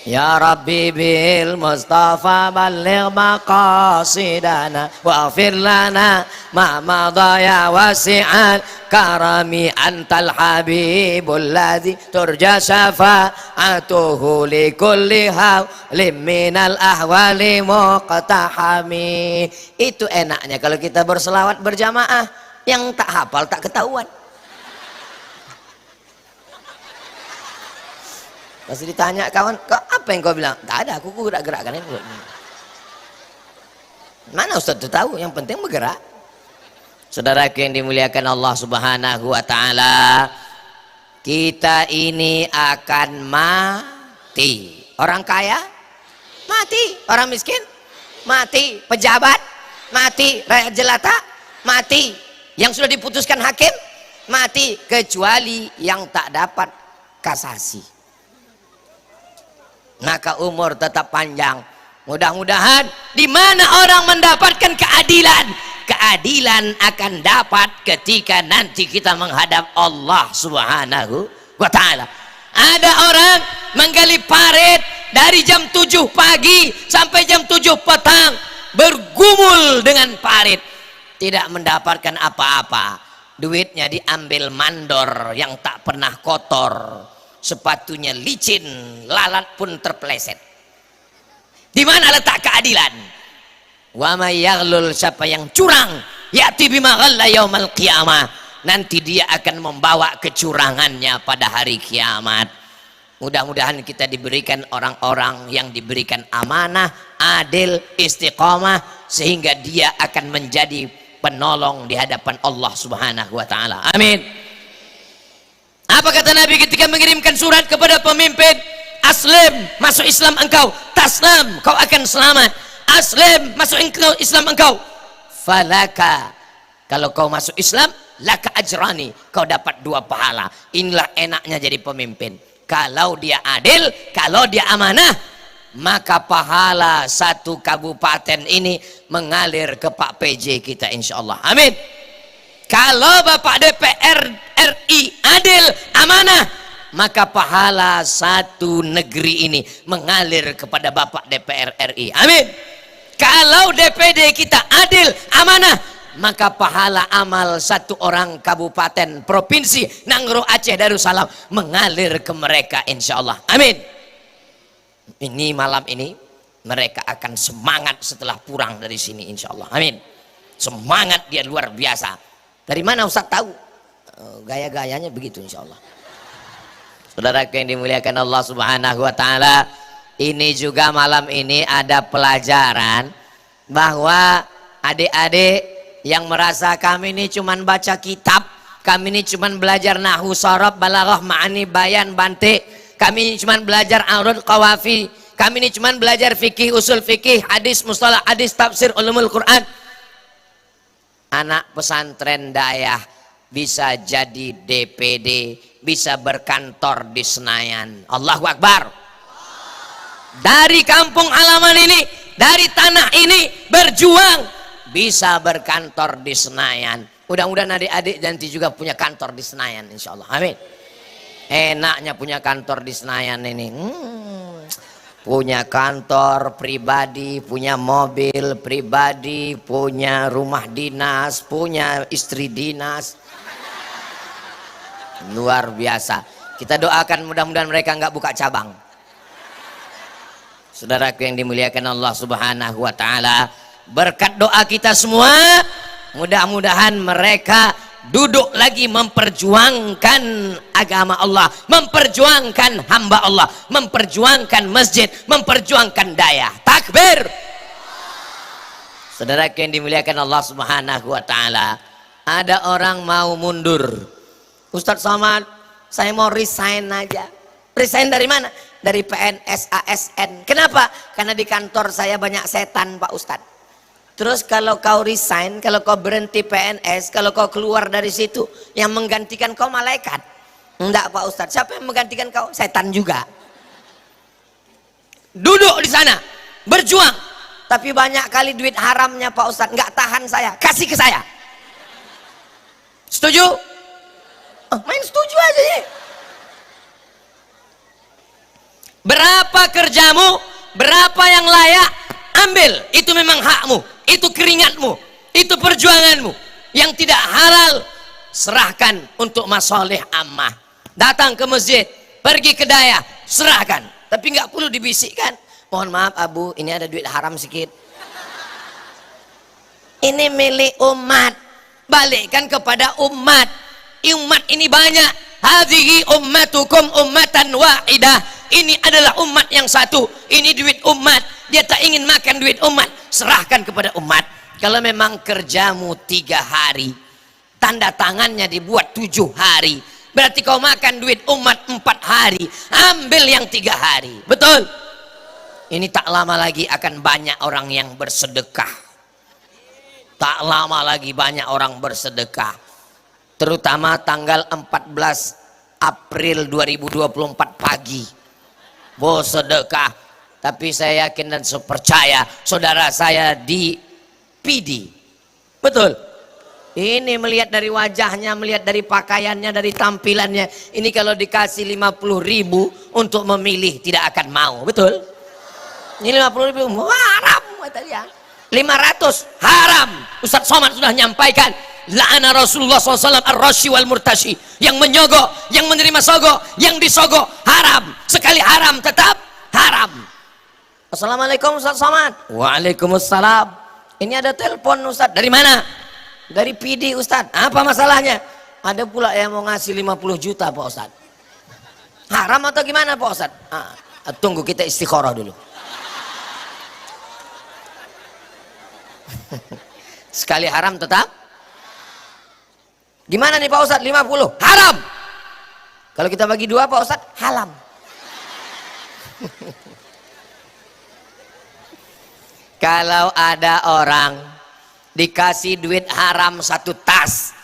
Ya Rabbi bil Mustafa balligh maqasidana waghfir lana ma madaya wasi'al karami antal habibul ladzi turja syafa'atuhu li kulli hawlim minal ahwali muqtahami. Itu enaknya kalau kita berselawat berjamaah, yang tak hafal tak ketahuan. Pasti ditanya kawan, apa yang kau bilang? Tak ada, aku gerak-gerakkan ini. Mana Ustaz itu tahu? Yang penting bergerak. Saudaraku yang dimuliakan Allah Subhanahu wa taala, kita ini akan mati. Orang kaya mati, orang miskin mati, pejabat mati, rakyat jelata mati, yang sudah diputuskan hakim mati, kecuali yang tak dapat kasasi. Maka umur tetap panjang. Mudah-mudahan di mana orang mendapatkan keadilan, keadilan akan dapat ketika nanti kita menghadap Allah Subhanahu wa ta'ala. Ada orang menggali parit dari jam 7 pagi sampai jam 7 petang, bergumul dengan parit, tidak mendapatkan apa-apa. Duitnya diambil mandor yang tak pernah kotor, sepatunya licin, lalat pun terpeleset. Di mana letak keadilan? Wa may yaghlul, siapa yang curang, ya'ti bima ghalla yaumal qiyamah, nanti dia akan membawa kecurangannya pada hari kiamat. Mudah-mudahan kita diberikan orang-orang yang diberikan amanah, adil, istiqamah, sehingga dia akan menjadi penolong di hadapan Allah Subhanahu wa ta'ala. Amin. Apa kata Nabi ketika mengirimkan surat kepada pemimpin? Aslim, masuk Islam engkau, taslam, kau akan selamat. Aslim, masuk Islam engkau, falaka, kalau kau masuk Islam, laka ajrani, kau dapat 2 pahala. Inilah enaknya jadi pemimpin. Kalau dia adil, kalau dia amanah, maka pahala 1 kabupaten ini mengalir ke Pak PJ kita, insya Allah. Amin. Kalau Bapak DPR RI adil, amanah, maka pahala 1 negeri ini mengalir kepada Bapak DPR RI. Amin. Kalau DPD kita adil, amanah, maka pahala amal 1 orang kabupaten provinsi Nangro Aceh Darussalam mengalir ke mereka, insya Allah. Amin. Ini malam ini mereka akan semangat setelah pulang dari sini, insya Allah. Amin. Semangat dia luar biasa. Dari mana Ustaz tahu? Gaya-gayanya begitu, insya Allah. Saudara yang dimuliakan Allah Subhanahu wa ta'ala, ini juga malam ini ada pelajaran bahwa adik-adik yang merasa kami ini cuman baca kitab, kami ini cuman belajar nahwu, sharaf, balaghah, ma'ani, bayan, bantik, kami ini cuman belajar arud, qawafi, kami ini cuman belajar fikih, usul fikih, hadis, mustalah hadis, tafsir, ulumul Quran. Anak pesantren Dayah bisa jadi DPD, bisa berkantor di Senayan. Allahu Akbar. Dari kampung halaman ini, dari tanah ini berjuang, bisa berkantor di Senayan. Mudah-mudahan adik-adik nanti juga punya kantor di Senayan, insya Allah. Amin. Enaknya punya kantor di Senayan ini. Punya kantor pribadi, punya mobil pribadi, punya rumah dinas, punya istri dinas. Luar biasa. Kita doakan mudah-mudahan mereka nggak buka cabang. Saudaraku yang dimuliakan Allah Subhanahu wa ta'ala, berkat doa kita semua, mudah-mudahan mereka duduk lagi memperjuangkan agama Allah, memperjuangkan hamba Allah, memperjuangkan masjid, memperjuangkan Dayah. Takbir. Saudaraku yang dimuliakan Allah Subhanahu wa ta'ala, ada orang mau mundur. Ustadz Somad, saya mau resign aja. Resign dari mana? Dari PNS ASN. Kenapa? Karena di kantor saya banyak setan, Pak Ustadz. Terus kalau kau resign, kalau kau berhenti PNS, kalau kau keluar dari situ, yang menggantikan kau malaikat. Enggak Pak Ustadz, siapa yang menggantikan kau? Setan juga. Duduk di sana, berjuang. Tapi banyak kali duit haramnya Pak Ustadz, nggak tahan saya, kasih ke saya. Setuju? Oh, main setuju aja ya. Berapa kerjamu, berapa yang layak, ambil. Itu memang hakmu, itu keringatmu, itu perjuanganmu. Yang tidak halal, serahkan untuk masalih ammah. Datang ke masjid, pergi ke Dayah, serahkan. Tapi nggak perlu dibisikkan. Mohon maaf Abu, ini ada duit haram sedikit. Ini milik umat, balikkan kepada umat. Umat ini banyak. Hadhihi ummatukum ummatan wahidah. Ini adalah umat yang satu. Ini duit umat. Dia tak ingin makan duit umat, serahkan kepada umat. Kalau memang kerjamu 3 hari, tanda tangannya dibuat 7 hari, berarti kau makan duit umat 4 hari. Ambil yang 3 hari. Betul? Ini tak lama lagi akan banyak orang yang bersedekah. Tak lama lagi banyak orang bersedekah. Terutama tanggal 14 April 2024 pagi. Bos sedekah. Tapi saya yakin dan percaya saudara saya di PD. Betul. Ini melihat dari wajahnya, melihat dari pakaiannya, dari tampilannya. Ini kalau dikasih 50.000 untuk memilih tidak akan mau. Betul. Ini 50.000 haram kata dia. 500 haram. Ustaz Somad sudah menyampaikan, la'ana Rasulullah SAW ar-rashi wal murtashi, yang menyogok, yang menerima sogok, yang disogok haram. Sekali haram tetap haram. Assalamualaikum Ustaz Somad. Waalaikumsalam. Ini ada telepon Ustaz. Dari mana? Dari PD Ustaz. Apa masalahnya? Ada pula yang mau ngasih 50 juta Pak Ustaz. Haram atau gimana Pak Ustaz? Tunggu kita istikharah dulu. Sekali haram tetap. Gimana nih Pak Ustadz? 50 haram. Kalau kita bagi 2 Pak Ustadz halam. Kalau ada orang dikasih duit haram 1 tas,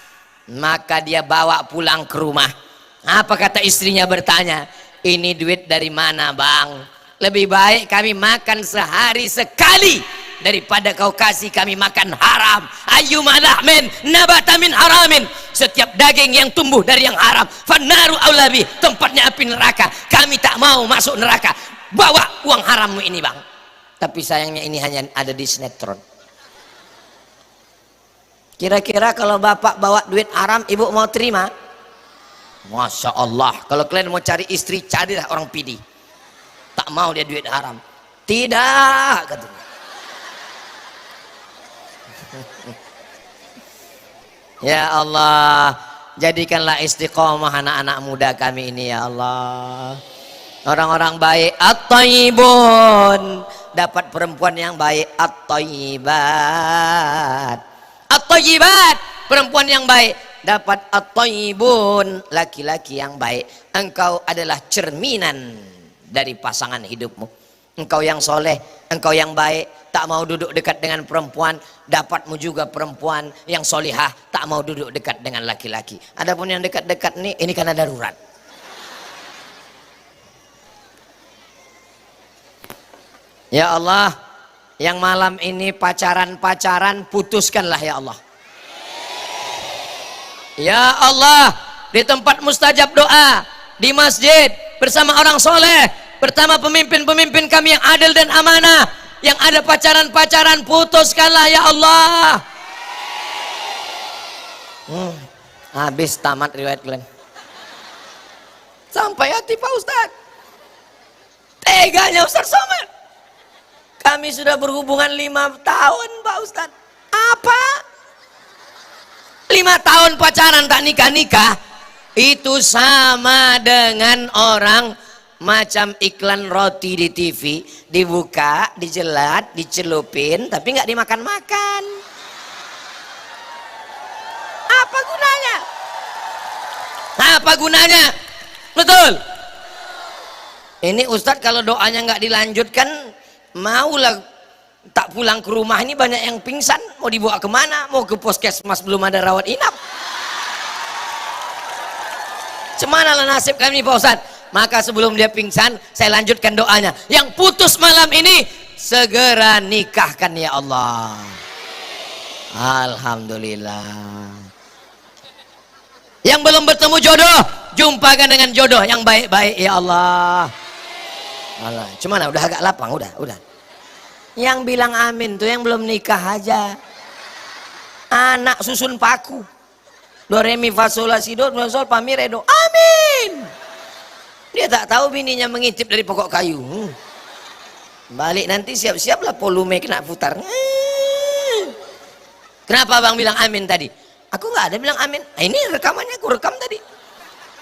maka dia bawa pulang ke rumah. Apa kata istrinya bertanya, ini duit dari mana bang? Lebih baik kami makan sehari sekali daripada kau kasih kami makan haram. Ayyuma lahmin nabata min haramin, setiap daging yang tumbuh dari yang haram fannaru aulabi, tempatnya api neraka. Kami tak mau masuk neraka. Bawa uang harammu ini bang. Tapi sayangnya ini hanya ada di sinetron. Kira-kira kalau bapak bawa duit haram, ibu mau terima? Masya Allah. Kalau kalian mau cari istri, carilah orang PD. Tak mau dia duit haram. Tidak katanya. Ya Allah, jadikanlah istiqomah anak-anak muda kami ini ya Allah. Orang-orang baik at-thayyibun, dapat perempuan yang baik at-thayyibat. At-thayyibat, perempuan yang baik dapat at-thayyibun, laki-laki yang baik. Engkau adalah cerminan dari pasangan hidupmu. Engkau yang soleh, engkau yang baik, tak mau duduk dekat dengan perempuan, dapatmu juga perempuan yang solihah, tak mau duduk dekat dengan laki-laki. Adapun yang dekat-dekat ini karena darurat. Ya Allah, yang malam ini pacaran-pacaran putuskanlah ya Allah. Ya Allah, di tempat mustajab doa, di masjid, bersama orang soleh, pertama pemimpin-pemimpin kami yang adil dan amanah, yang ada pacaran-pacaran putuskanlah ya Allah. Habis tamat riwayat kalian. Sampai hati Pak Ustadz. Teganya Ustadz Somad. Kami sudah berhubungan 5 tahun Pak Ustadz. Apa? 5 tahun pacaran tak nikah-nikah. Itu sama dengan orang macam iklan roti di TV, dibuka, dijelat, dicelupin, tapi nggak dimakan-makan. Apa gunanya? Apa gunanya? Betul. Ini Ustadz kalau doanya nggak dilanjutkan, maulah tak pulang ke rumah. Ini banyak yang pingsan, mau dibawa kemana? Mau ke puskesmas, belum ada rawat inap. Cemana lah nasib kami Pak Ustadz. Maka sebelum dia pingsan, saya lanjutkan doanya. Yang putus malam ini, segera nikahkan ya Allah. Alhamdulillah. Yang belum bertemu jodoh, jumpakan dengan jodoh yang baik-baik ya Allah. Allah. Cuman udah agak lapang, udah. Yang bilang amin tuh yang belum nikah aja. Anak susun paku. Do re mi fa sol la si do sol fa mi re do. Amin. Dia tak tahu bininya mengintip dari pokok kayu. Balik nanti siap-siaplah volume kena putar. Kenapa Bang bilang amin tadi? Aku nggak ada bilang amin. Nah, ini rekamannya aku rekam tadi.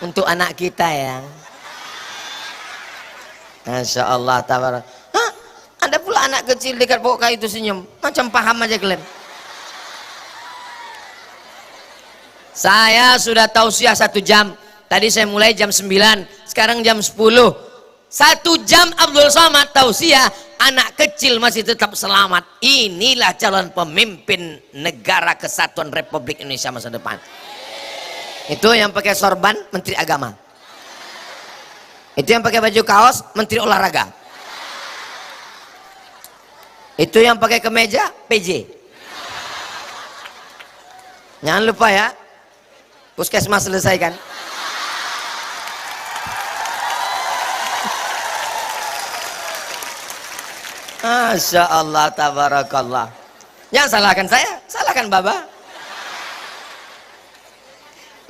Untuk anak kita ya. Masya Allah tabarak. Ada pula anak kecil dekat pokok kayu itu senyum. Macam paham aja kalian. Saya sudah tausiah 1 jam. Tadi saya mulai jam 9, sekarang jam 10. 1 jam Abdul Somad tausiah, anak kecil masih tetap selamat. Inilah calon pemimpin negara kesatuan Republik Indonesia masa depan. Itu yang pakai sorban Menteri Agama. Itu yang pakai baju kaos menteri olahraga. Itu yang pakai kemeja PJ. Jangan lupa ya, puskesmas selesaikan. Masya Allah, tabarakallah. Jangan salahkan saya, salahkan Baba.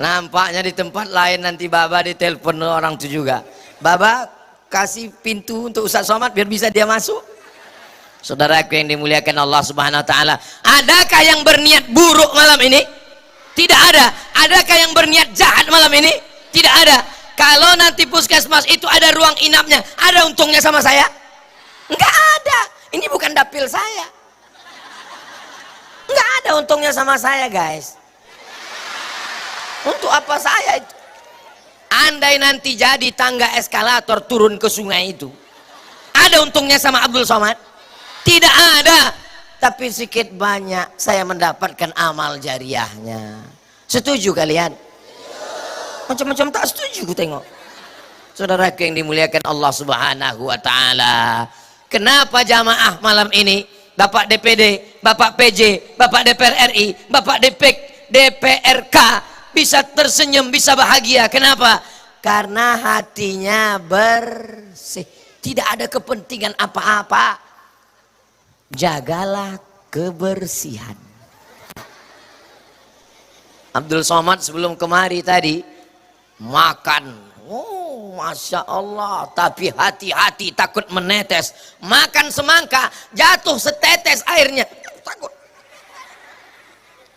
Nampaknya di tempat lain nanti Baba ditelepon orang itu juga. Baba kasih pintu untuk Ustaz Somad biar bisa dia masuk. Saudaraku yang dimuliakan Allah Subhanahu wa taala, adakah yang berniat buruk malam ini? Tidak ada. Adakah yang berniat jahat malam ini? Tidak ada. Kalau nanti puskesmas itu ada ruang inapnya, ada untungnya sama saya? Enggak ada. Ini bukan dapil saya. Enggak ada untungnya sama saya, guys. Untuk apa saya itu? Andai nanti jadi tangga eskalator turun ke sungai itu, ada untungnya sama Abdul Somad? Tidak ada. Tapi sedikit banyak saya mendapatkan amal jariahnya. Setuju kalian? Macam-macam tak setuju ku tengok. Saudaraku yang dimuliakan Allah Subhanahu wa taala, kenapa jamaah malam ini, Bapak DPD, Bapak PJ, Bapak DPR RI, Bapak DPRK bisa tersenyum, bisa bahagia? Kenapa? Karena hatinya bersih, tidak ada kepentingan apa-apa. Jagalah kebersihan. Abdul Somad sebelum kemari tadi makan, oh Masya Allah, tapi hati-hati takut menetes. Makan semangka jatuh setetes airnya,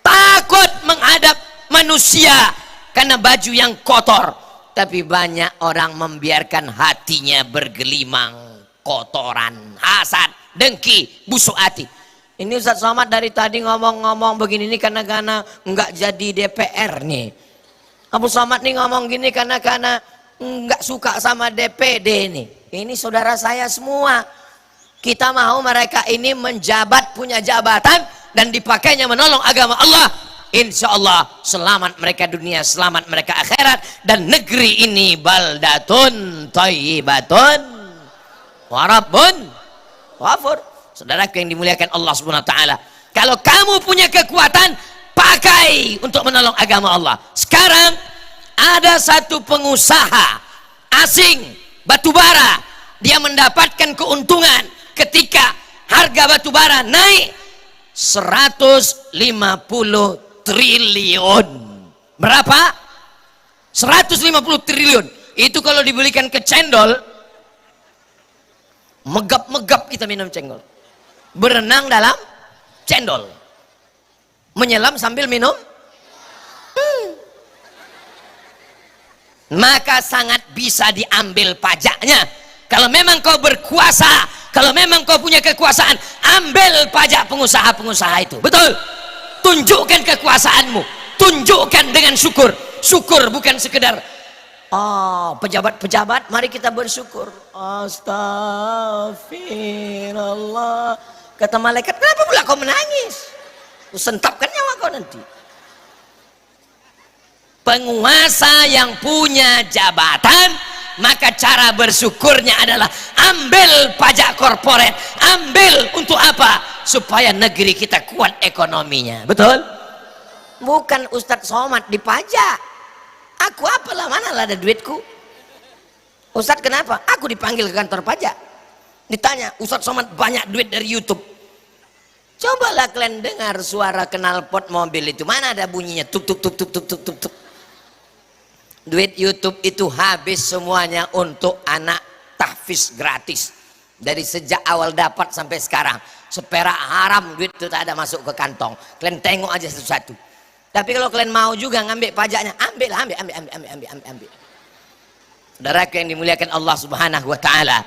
takut menghadap manusia karena baju yang kotor. Tapi banyak orang membiarkan hatinya bergelimang kotoran, hasad, dengki, busuk hati. Ini Ustaz Somad dari tadi ngomong-ngomong begini ini karena nggak jadi DPR nih. Abu Somad nih ngomong gini karena nggak suka sama DPD nih. Ini saudara saya semua. Kita mau mereka ini menjabat, punya jabatan dan dipakainya menolong agama Allah. Insya Allah selamat mereka dunia, selamat mereka akhirat, dan negeri ini baldatun thayyibatun wa rabbun ghafur. Saudaraku yang dimuliakan Allah Subhanahu wa taala, kalau kamu punya kekuatan, pakai untuk menolong agama Allah. Sekarang ada satu pengusaha asing batubara, dia mendapatkan keuntungan ketika harga batubara naik 150 triliun. Berapa? 150 triliun. Itu kalau dibelikan ke cendol, megap-megap kita minum cendol. Berenang dalam cendol, menyelam sambil minum. Maka sangat bisa diambil pajaknya. Kalau memang kau berkuasa, kalau memang kau punya kekuasaan, ambil pajak pengusaha-pengusaha itu. Betul? Tunjukkan kekuasaanmu, tunjukkan dengan syukur. Syukur bukan sekedar pejabat-pejabat, mari kita bersyukur. Astagfirullah. Kata malaikat, kenapa pula kau menangis? Ku sentapkan nyawa kau nanti. Penguasa yang punya jabatan, maka cara bersyukurnya adalah ambil pajak korporat. Ambil untuk apa? Supaya negeri kita kuat ekonominya. Betul? Bukan Ustadz Somad dipajak. Aku apalah, manalah ada duitku. Ustadz kenapa? Aku dipanggil ke kantor pajak. Ditanya, Ustadz Somad banyak duit dari YouTube. Cobalah kalian dengar suara knalpot mobil itu. Mana ada bunyinya? Tuk tuk tuk tuk tuk tuk tuk tuk. Duit YouTube itu habis semuanya untuk anak tahfiz gratis. Dari sejak awal dapat sampai sekarang. Seperak haram duit itu tak ada masuk ke kantong. Kalian tengok aja satu-satu. Tapi kalau kalian mau juga ngambil pajaknya, ambil. Saudaraku yang dimuliakan Allah Subhanahu wa taala,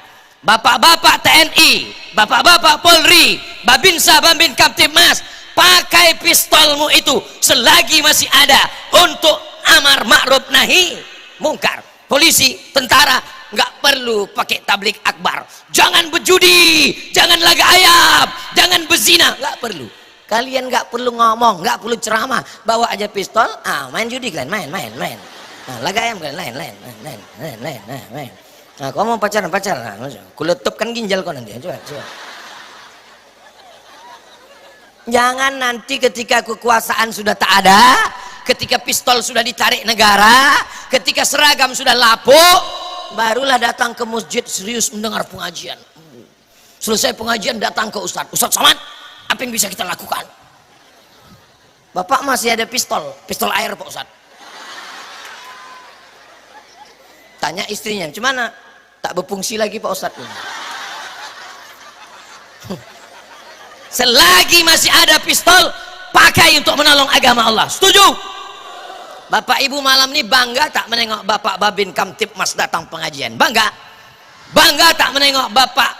bapak-bapak TNI, bapak-bapak Polri, Babinsa, Babin Kaptipmas, pakai pistolmu itu selagi masih ada untuk amar ma'ruf nahi mungkar. Polisi, tentara nggak perlu pakai tablik akbar. Jangan berjudi, jangan laga ayam, jangan berzina, nggak perlu. Kalian nggak perlu ngomong, nggak perlu ceramah, bawa aja pistol, main judi kalian, main. Nah, laga ayam kalian, main. Nah, kau mau pacaran, pacaran. Nah, kuletupkan ginjal kau nanti. Coba, coba. Jangan nanti ketika kekuasaan sudah tak ada, ketika pistol sudah ditarik negara, ketika seragam sudah lapuk, barulah datang ke masjid serius mendengar pengajian. Selesai pengajian datang ke Ustadz. Ustadz Somad, apa yang bisa kita lakukan? Bapak masih ada pistol, pistol air Pak Ustadz. Tanya istrinya, gimana? Tak berfungsi lagi Pak Ustadz. Selagi masih ada pistol, pakai untuk menolong agama Allah. Setuju? Bapak ibu malam ini bangga tak menengok Bapak Babin Kamtipmas datang pengajian? Bangga? Bangga tak menengok Bapak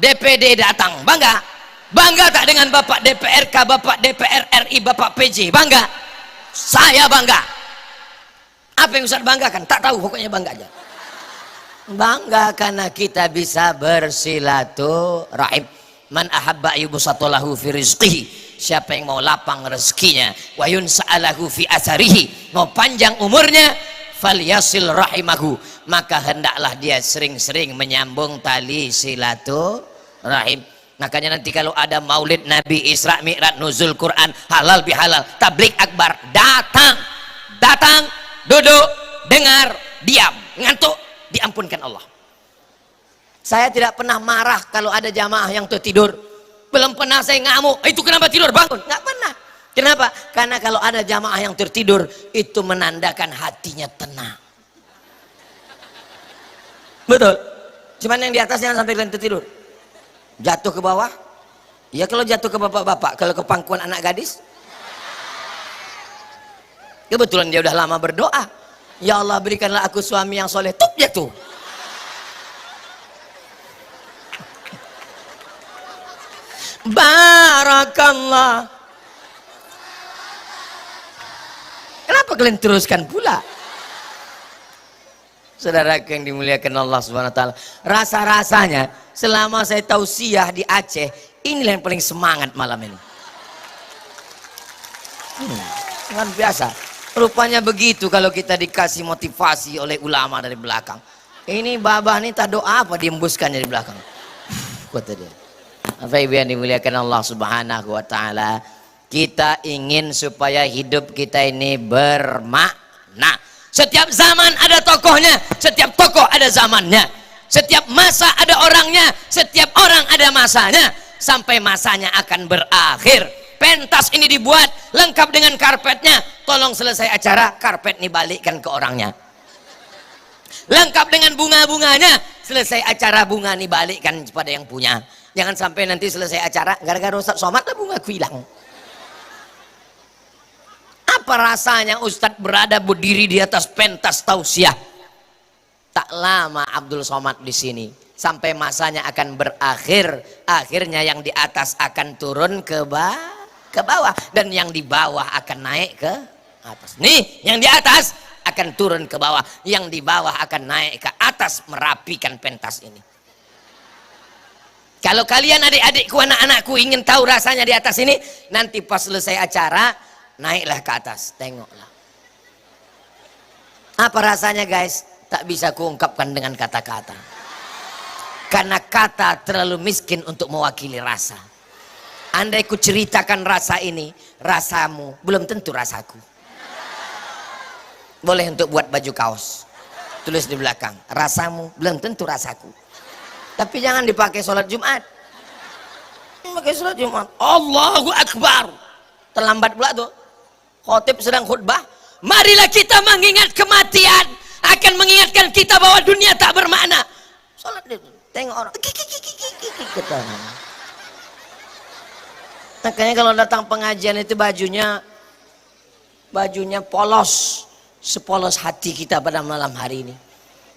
DPD datang? Bangga? Bangga tak dengan Bapak DPRK, Bapak DPR RI, Bapak PJ? Bangga? Saya bangga. Apa yang Ustaz banggakan? Tak tahu, pokoknya bangga aja. Bangga karena kita bisa bersilaturahim. Man ahabba yubsatulahu fi rizqihi, siapa yang mau lapang rezekinya, wa yunsa'alahu fi atharihi, mau panjang umurnya, falyasil rahimahu, maka hendaklah dia sering-sering menyambung tali silaturahim. Makanya nanti kalau ada maulid Nabi, Isra Mi'raj, nuzul Quran, halal bihalal, tablik akbar, datang, duduk, dengar, diam, ngantuk, diampunkan Allah. Saya tidak pernah marah kalau ada jamaah yang tertidur. Belum pernah saya ngamuk, itu kenapa tidur, bangun? Nggak pernah. Kenapa? Karena kalau ada jamaah yang tertidur, itu menandakan hatinya tenang. Betul. Cuman yang di atas jangan sampai kalian tertidur. Jatuh ke bawah. Ya kalau jatuh ke bapak-bapak, kalau ke pangkuan anak gadis. Kebetulan dia udah lama berdoa. Ya Allah berikanlah aku suami yang soleh. Tup jatuh. Barakallah. Kenapa kalian teruskan pula? Saudara yang dimuliakan Allah Subhanahu wa taala, rasa-rasanya selama saya tausiah di Aceh, inilah yang paling semangat malam ini. Luar biasa. Rupanya begitu kalau kita dikasih motivasi oleh ulama dari belakang. Ini babah ini tak doa apa diembuskan dari belakang. Kata dia. Apa ibu yang dimuliakan Allah Subhanahu wa taala, kita ingin supaya hidup kita ini bermakna. Setiap zaman ada tokohnya, setiap tokoh ada zamannya, setiap masa ada orangnya, setiap orang ada masanya, sampai masanya akan berakhir. Pentas ini dibuat lengkap dengan karpetnya, tolong selesai acara karpet ini balikkan ke orangnya. Lengkap dengan bunga-bunganya, selesai acara bunga ini balikkan kepada yang punya. Jangan sampai nanti selesai acara gara-gara Ustadz Somad lah bunga hilang. Apa rasanya Ustadz berada berdiri di atas pentas tausiah? Tak lama Abdul Somad di sini, sampai masanya akan berakhir. Akhirnya yang di atas akan turun ke bawah, dan yang di bawah akan naik ke atas. Nih, yang di atas akan turun ke bawah, yang di bawah akan naik ke atas, merapikan pentas ini. Kalau kalian adik-adikku, anak-anakku ingin tahu rasanya di atas ini, nanti pas selesai acara, naiklah ke atas, tengoklah. Apa rasanya guys? Tak bisa kuungkapkan dengan kata-kata. Karena kata terlalu miskin untuk mewakili rasa. Andai ku ceritakan rasa ini, rasamu belum tentu rasaku. Boleh untuk buat baju kaos, tulis di belakang, rasamu belum tentu rasaku. Tapi jangan dipakai sholat Jumat. Pakai sholat Jumat, Allahu Akbar, terlambat pula tuh. Khotib sedang khutbah, marilah kita mengingat kematian, akan mengingatkan kita bahwa dunia tak bermakna. Sholat dia, tengok orang, makanya kalau datang pengajian itu bajunya polos, sepolos hati kita pada malam hari ini.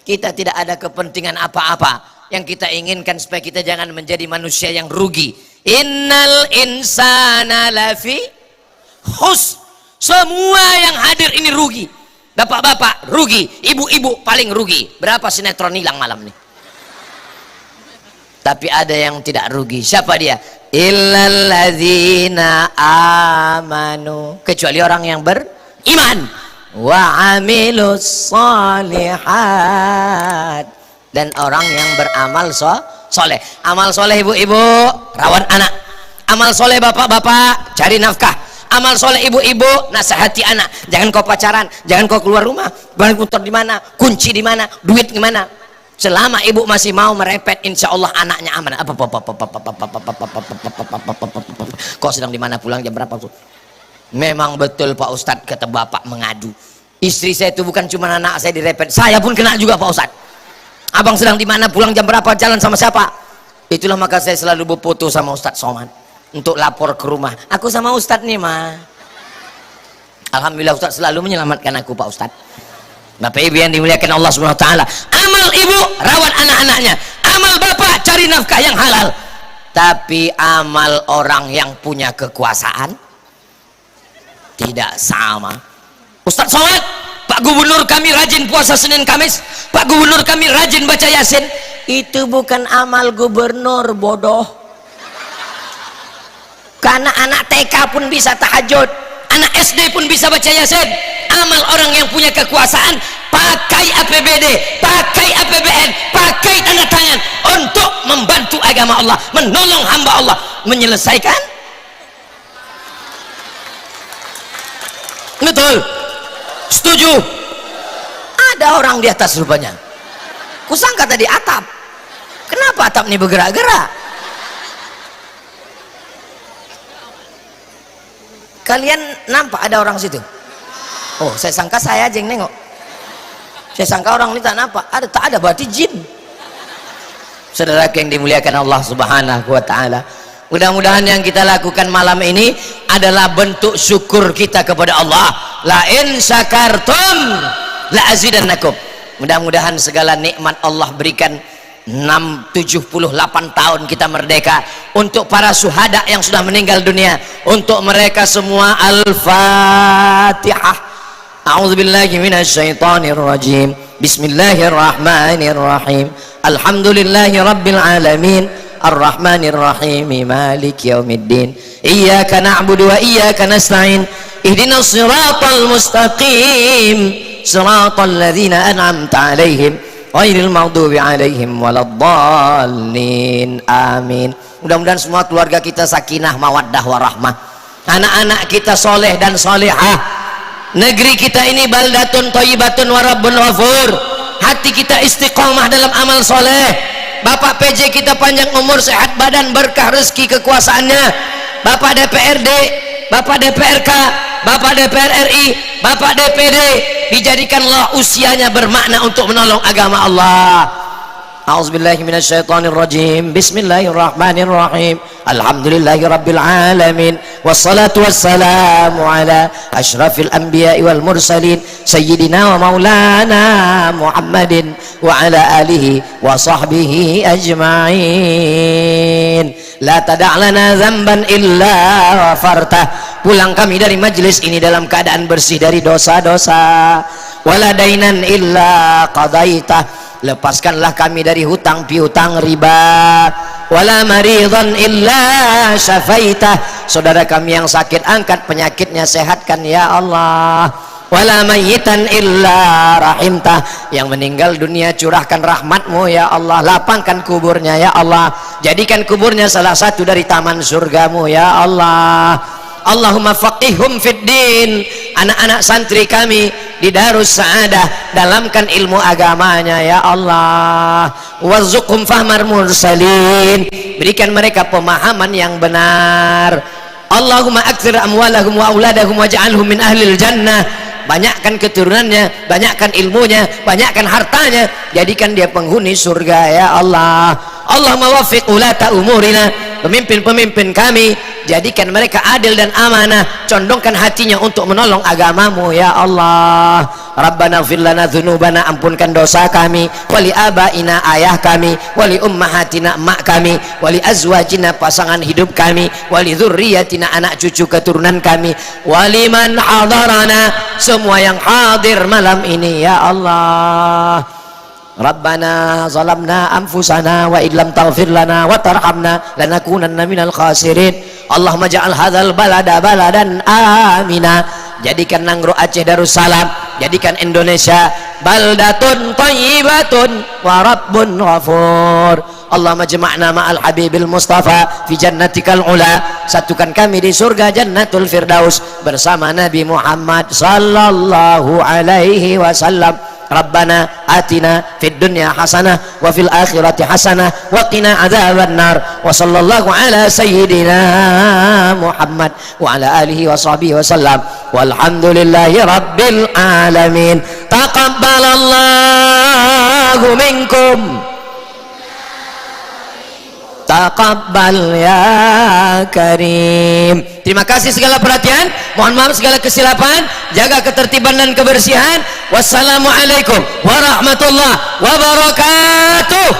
Kita tidak ada kepentingan apa-apa. Yang kita inginkan supaya kita jangan menjadi manusia yang rugi. Innal insana lafi khus. Semua yang hadir ini rugi. Bapak-bapak rugi, ibu-ibu paling rugi. Berapa sinetron hilang malam ini? Tapi ada yang tidak rugi. Siapa dia? Illalladzina amanu. Kecuali orang yang beriman. Wa amilus solihat. dan orang yang beramal soleh. Amal soleh ibu-ibu rawat anak, amal soleh bapak-bapak cari nafkah, amal soleh ibu-ibu nasihati anak, jangan kau pacaran, jangan kau keluar rumah, barang putar di mana, kunci di mana, duit gimana. Selama ibu masih mau merepet, insya Allah anaknya aman. Kok sedang di mana, pulang jam berapa? Memang betul Pak Ustadz, kata bapak mengadu, istri saya itu bukan cuma anak saya direpet, saya pun kena juga Pak Ustadz. Abang sedang di mana, pulang jam berapa, jalan sama siapa? Itulah maka saya selalu berfoto sama Ustadz Somad untuk lapor ke rumah, aku sama Ustadz nih mah. Alhamdulillah Ustadz selalu menyelamatkan aku Pak Ustadz. Bapak ibu yang dimuliakan Allah Subhanahu wa taala, amal ibu rawat anak-anaknya, amal bapak cari nafkah yang halal. Tapi amal orang yang punya kekuasaan tidak sama. Ustadz Somad, Pak Gubernur kami rajin puasa Senin Kamis, Pak Gubernur kami rajin baca Yasin. Itu bukan amal gubernur, bodoh. Karena anak TK pun bisa tahajud, anak SD pun bisa baca Yasin. Amal orang yang punya kekuasaan, pakai APBD, pakai APBN, pakai tanda tangan untuk membantu agama Allah, menolong hamba Allah, menyelesaikan. Betul? Setuju? Ada orang di atas rupanya. Kusangka tadi atap. Kenapa atap ini bergerak-gerak? Kalian nampak ada orang situ? Oh, saya sangka saya aja yang nengok. Saya sangka orang ini tak nampak. Tak ada, berarti jin. Saudara yang dimuliakan Allah Subhanahu wa taala, mudah-mudahan yang kita lakukan malam ini adalah bentuk syukur kita kepada Allah. La in syakartum la azidannakum. Mudah-mudahan segala nikmat Allah berikan. 78 tahun kita merdeka, untuk para syuhada yang sudah meninggal dunia, untuk mereka semua Al-Fatihah. A'udzubillahi minasyaitonir rajim. Bismillahirrahmanirrahim. Alhamdulillahi rabbil alamin. Ar-Rahmanir Rahim. Maliki yaumiddin. Iyyaka na'budu wa iyyaka nasta'in. Ihdinas siratal mustaqim. Siratal ladzina an'amta 'alaihim ghairil maghdubi 'alaihim waladdallin. Amin. Mudah-mudahan semua keluarga kita sakinah, mawaddah, warahmah. Anak-anak kita soleh dan solehah. Negeri kita ini baldatun thayyibatun wa rabbun ghafur. Hati kita istiqomah dalam amal soleh. Bapak PJ kita panjang umur, sehat badan, berkah rezeki kekuasaannya. Bapak DPRD, Bapak DPRK, Bapak DPR RI, Bapak DPD, dijadikanlah usianya bermakna untuk menolong agama Allah. A'udzubillahi minasyaitonir rajim. Bismillahirrahmanirrahim. Alhamdulillahi rabbil alamin. Wassalatu wassalamu ala asyrafil anbiya'i wal mursalin sayyidina wa maulana Muhammadin wa ala alihi wa sahbihi ajma'in. La tada' lana dzamban illa ghafartah. Pulang kami dari majlis ini dalam keadaan bersih dari dosa-dosa. Wala dainan illa qadaitah. Lepaskanlah kami dari hutang piutang riba. Wala maridan illa syafaitah. Saudara kami yang sakit, angkat penyakitnya, sehatkan ya Allah. Wala mayyitan illa rahimtah. Yang meninggal dunia, curahkan rahmatmu ya Allah, lapangkan kuburnya ya Allah, jadikan kuburnya salah satu dari taman surgamu ya Allah. Allahumma faqihhum fid din. Anak-anak santri kami di Darus Sa'adah, dalamkan ilmu agamanya ya Allah. Warzuqhum fahmar mursalin. Berikan mereka pemahaman yang benar. Allahumma aktsir amwalahum wa auladahum waj'alhum min ahlil jannah. Banyakkan keturunannya, banyakkan ilmunya, banyakkan hartanya, jadikan dia penghuni surga ya Allah. Allahumma waffiq ulata umurina. Pemimpin-pemimpin kami, jadikan mereka adil dan amanah, condongkan hatinya untuk menolong agamamu ya Allah. Rabbana ighfir lana dzunubana, ampunkan dosa kami, wali abaina, ayah kami, wali ummahatina, emak kami, wali azwajina, pasangan hidup kami, wali dzurriyyatina, anak cucu keturunan kami, wali man hadarana, semua yang hadir malam ini ya Allah. Rabbana zalamna anfusana wa illam taghfir lana wa tarhamna lanakunanna minal khasirin. Allahumma ja'al hadzal balada baladan amina. Jadikan Nangro Aceh Darussalam jadikan Indonesia baldatun thayyibatun wa rabbun ghafur. Allahumma jama'na ma'al habibil mustafa fi jannatikal ula, satukan kami di surga jannatul firdaus bersama Nabi Muhammad sallallahu alaihi wasallam. Rabbana atina fid dunya hasanah wa fil akhirati hasanah wa qina adzaban nar. Wa sallallahu ala sayyidina Muhammad wa ala alihi wa sahbihi wa sallam. Walhamdulillahi rabbil alamin. Taqabbalallahu minkum, taqabbal ya karim. Terima kasih segala perhatian, mohon maaf segala kesilapan, jaga ketertiban dan kebersihan. Wassalamualaikum warahmatullahi wabarakatuh.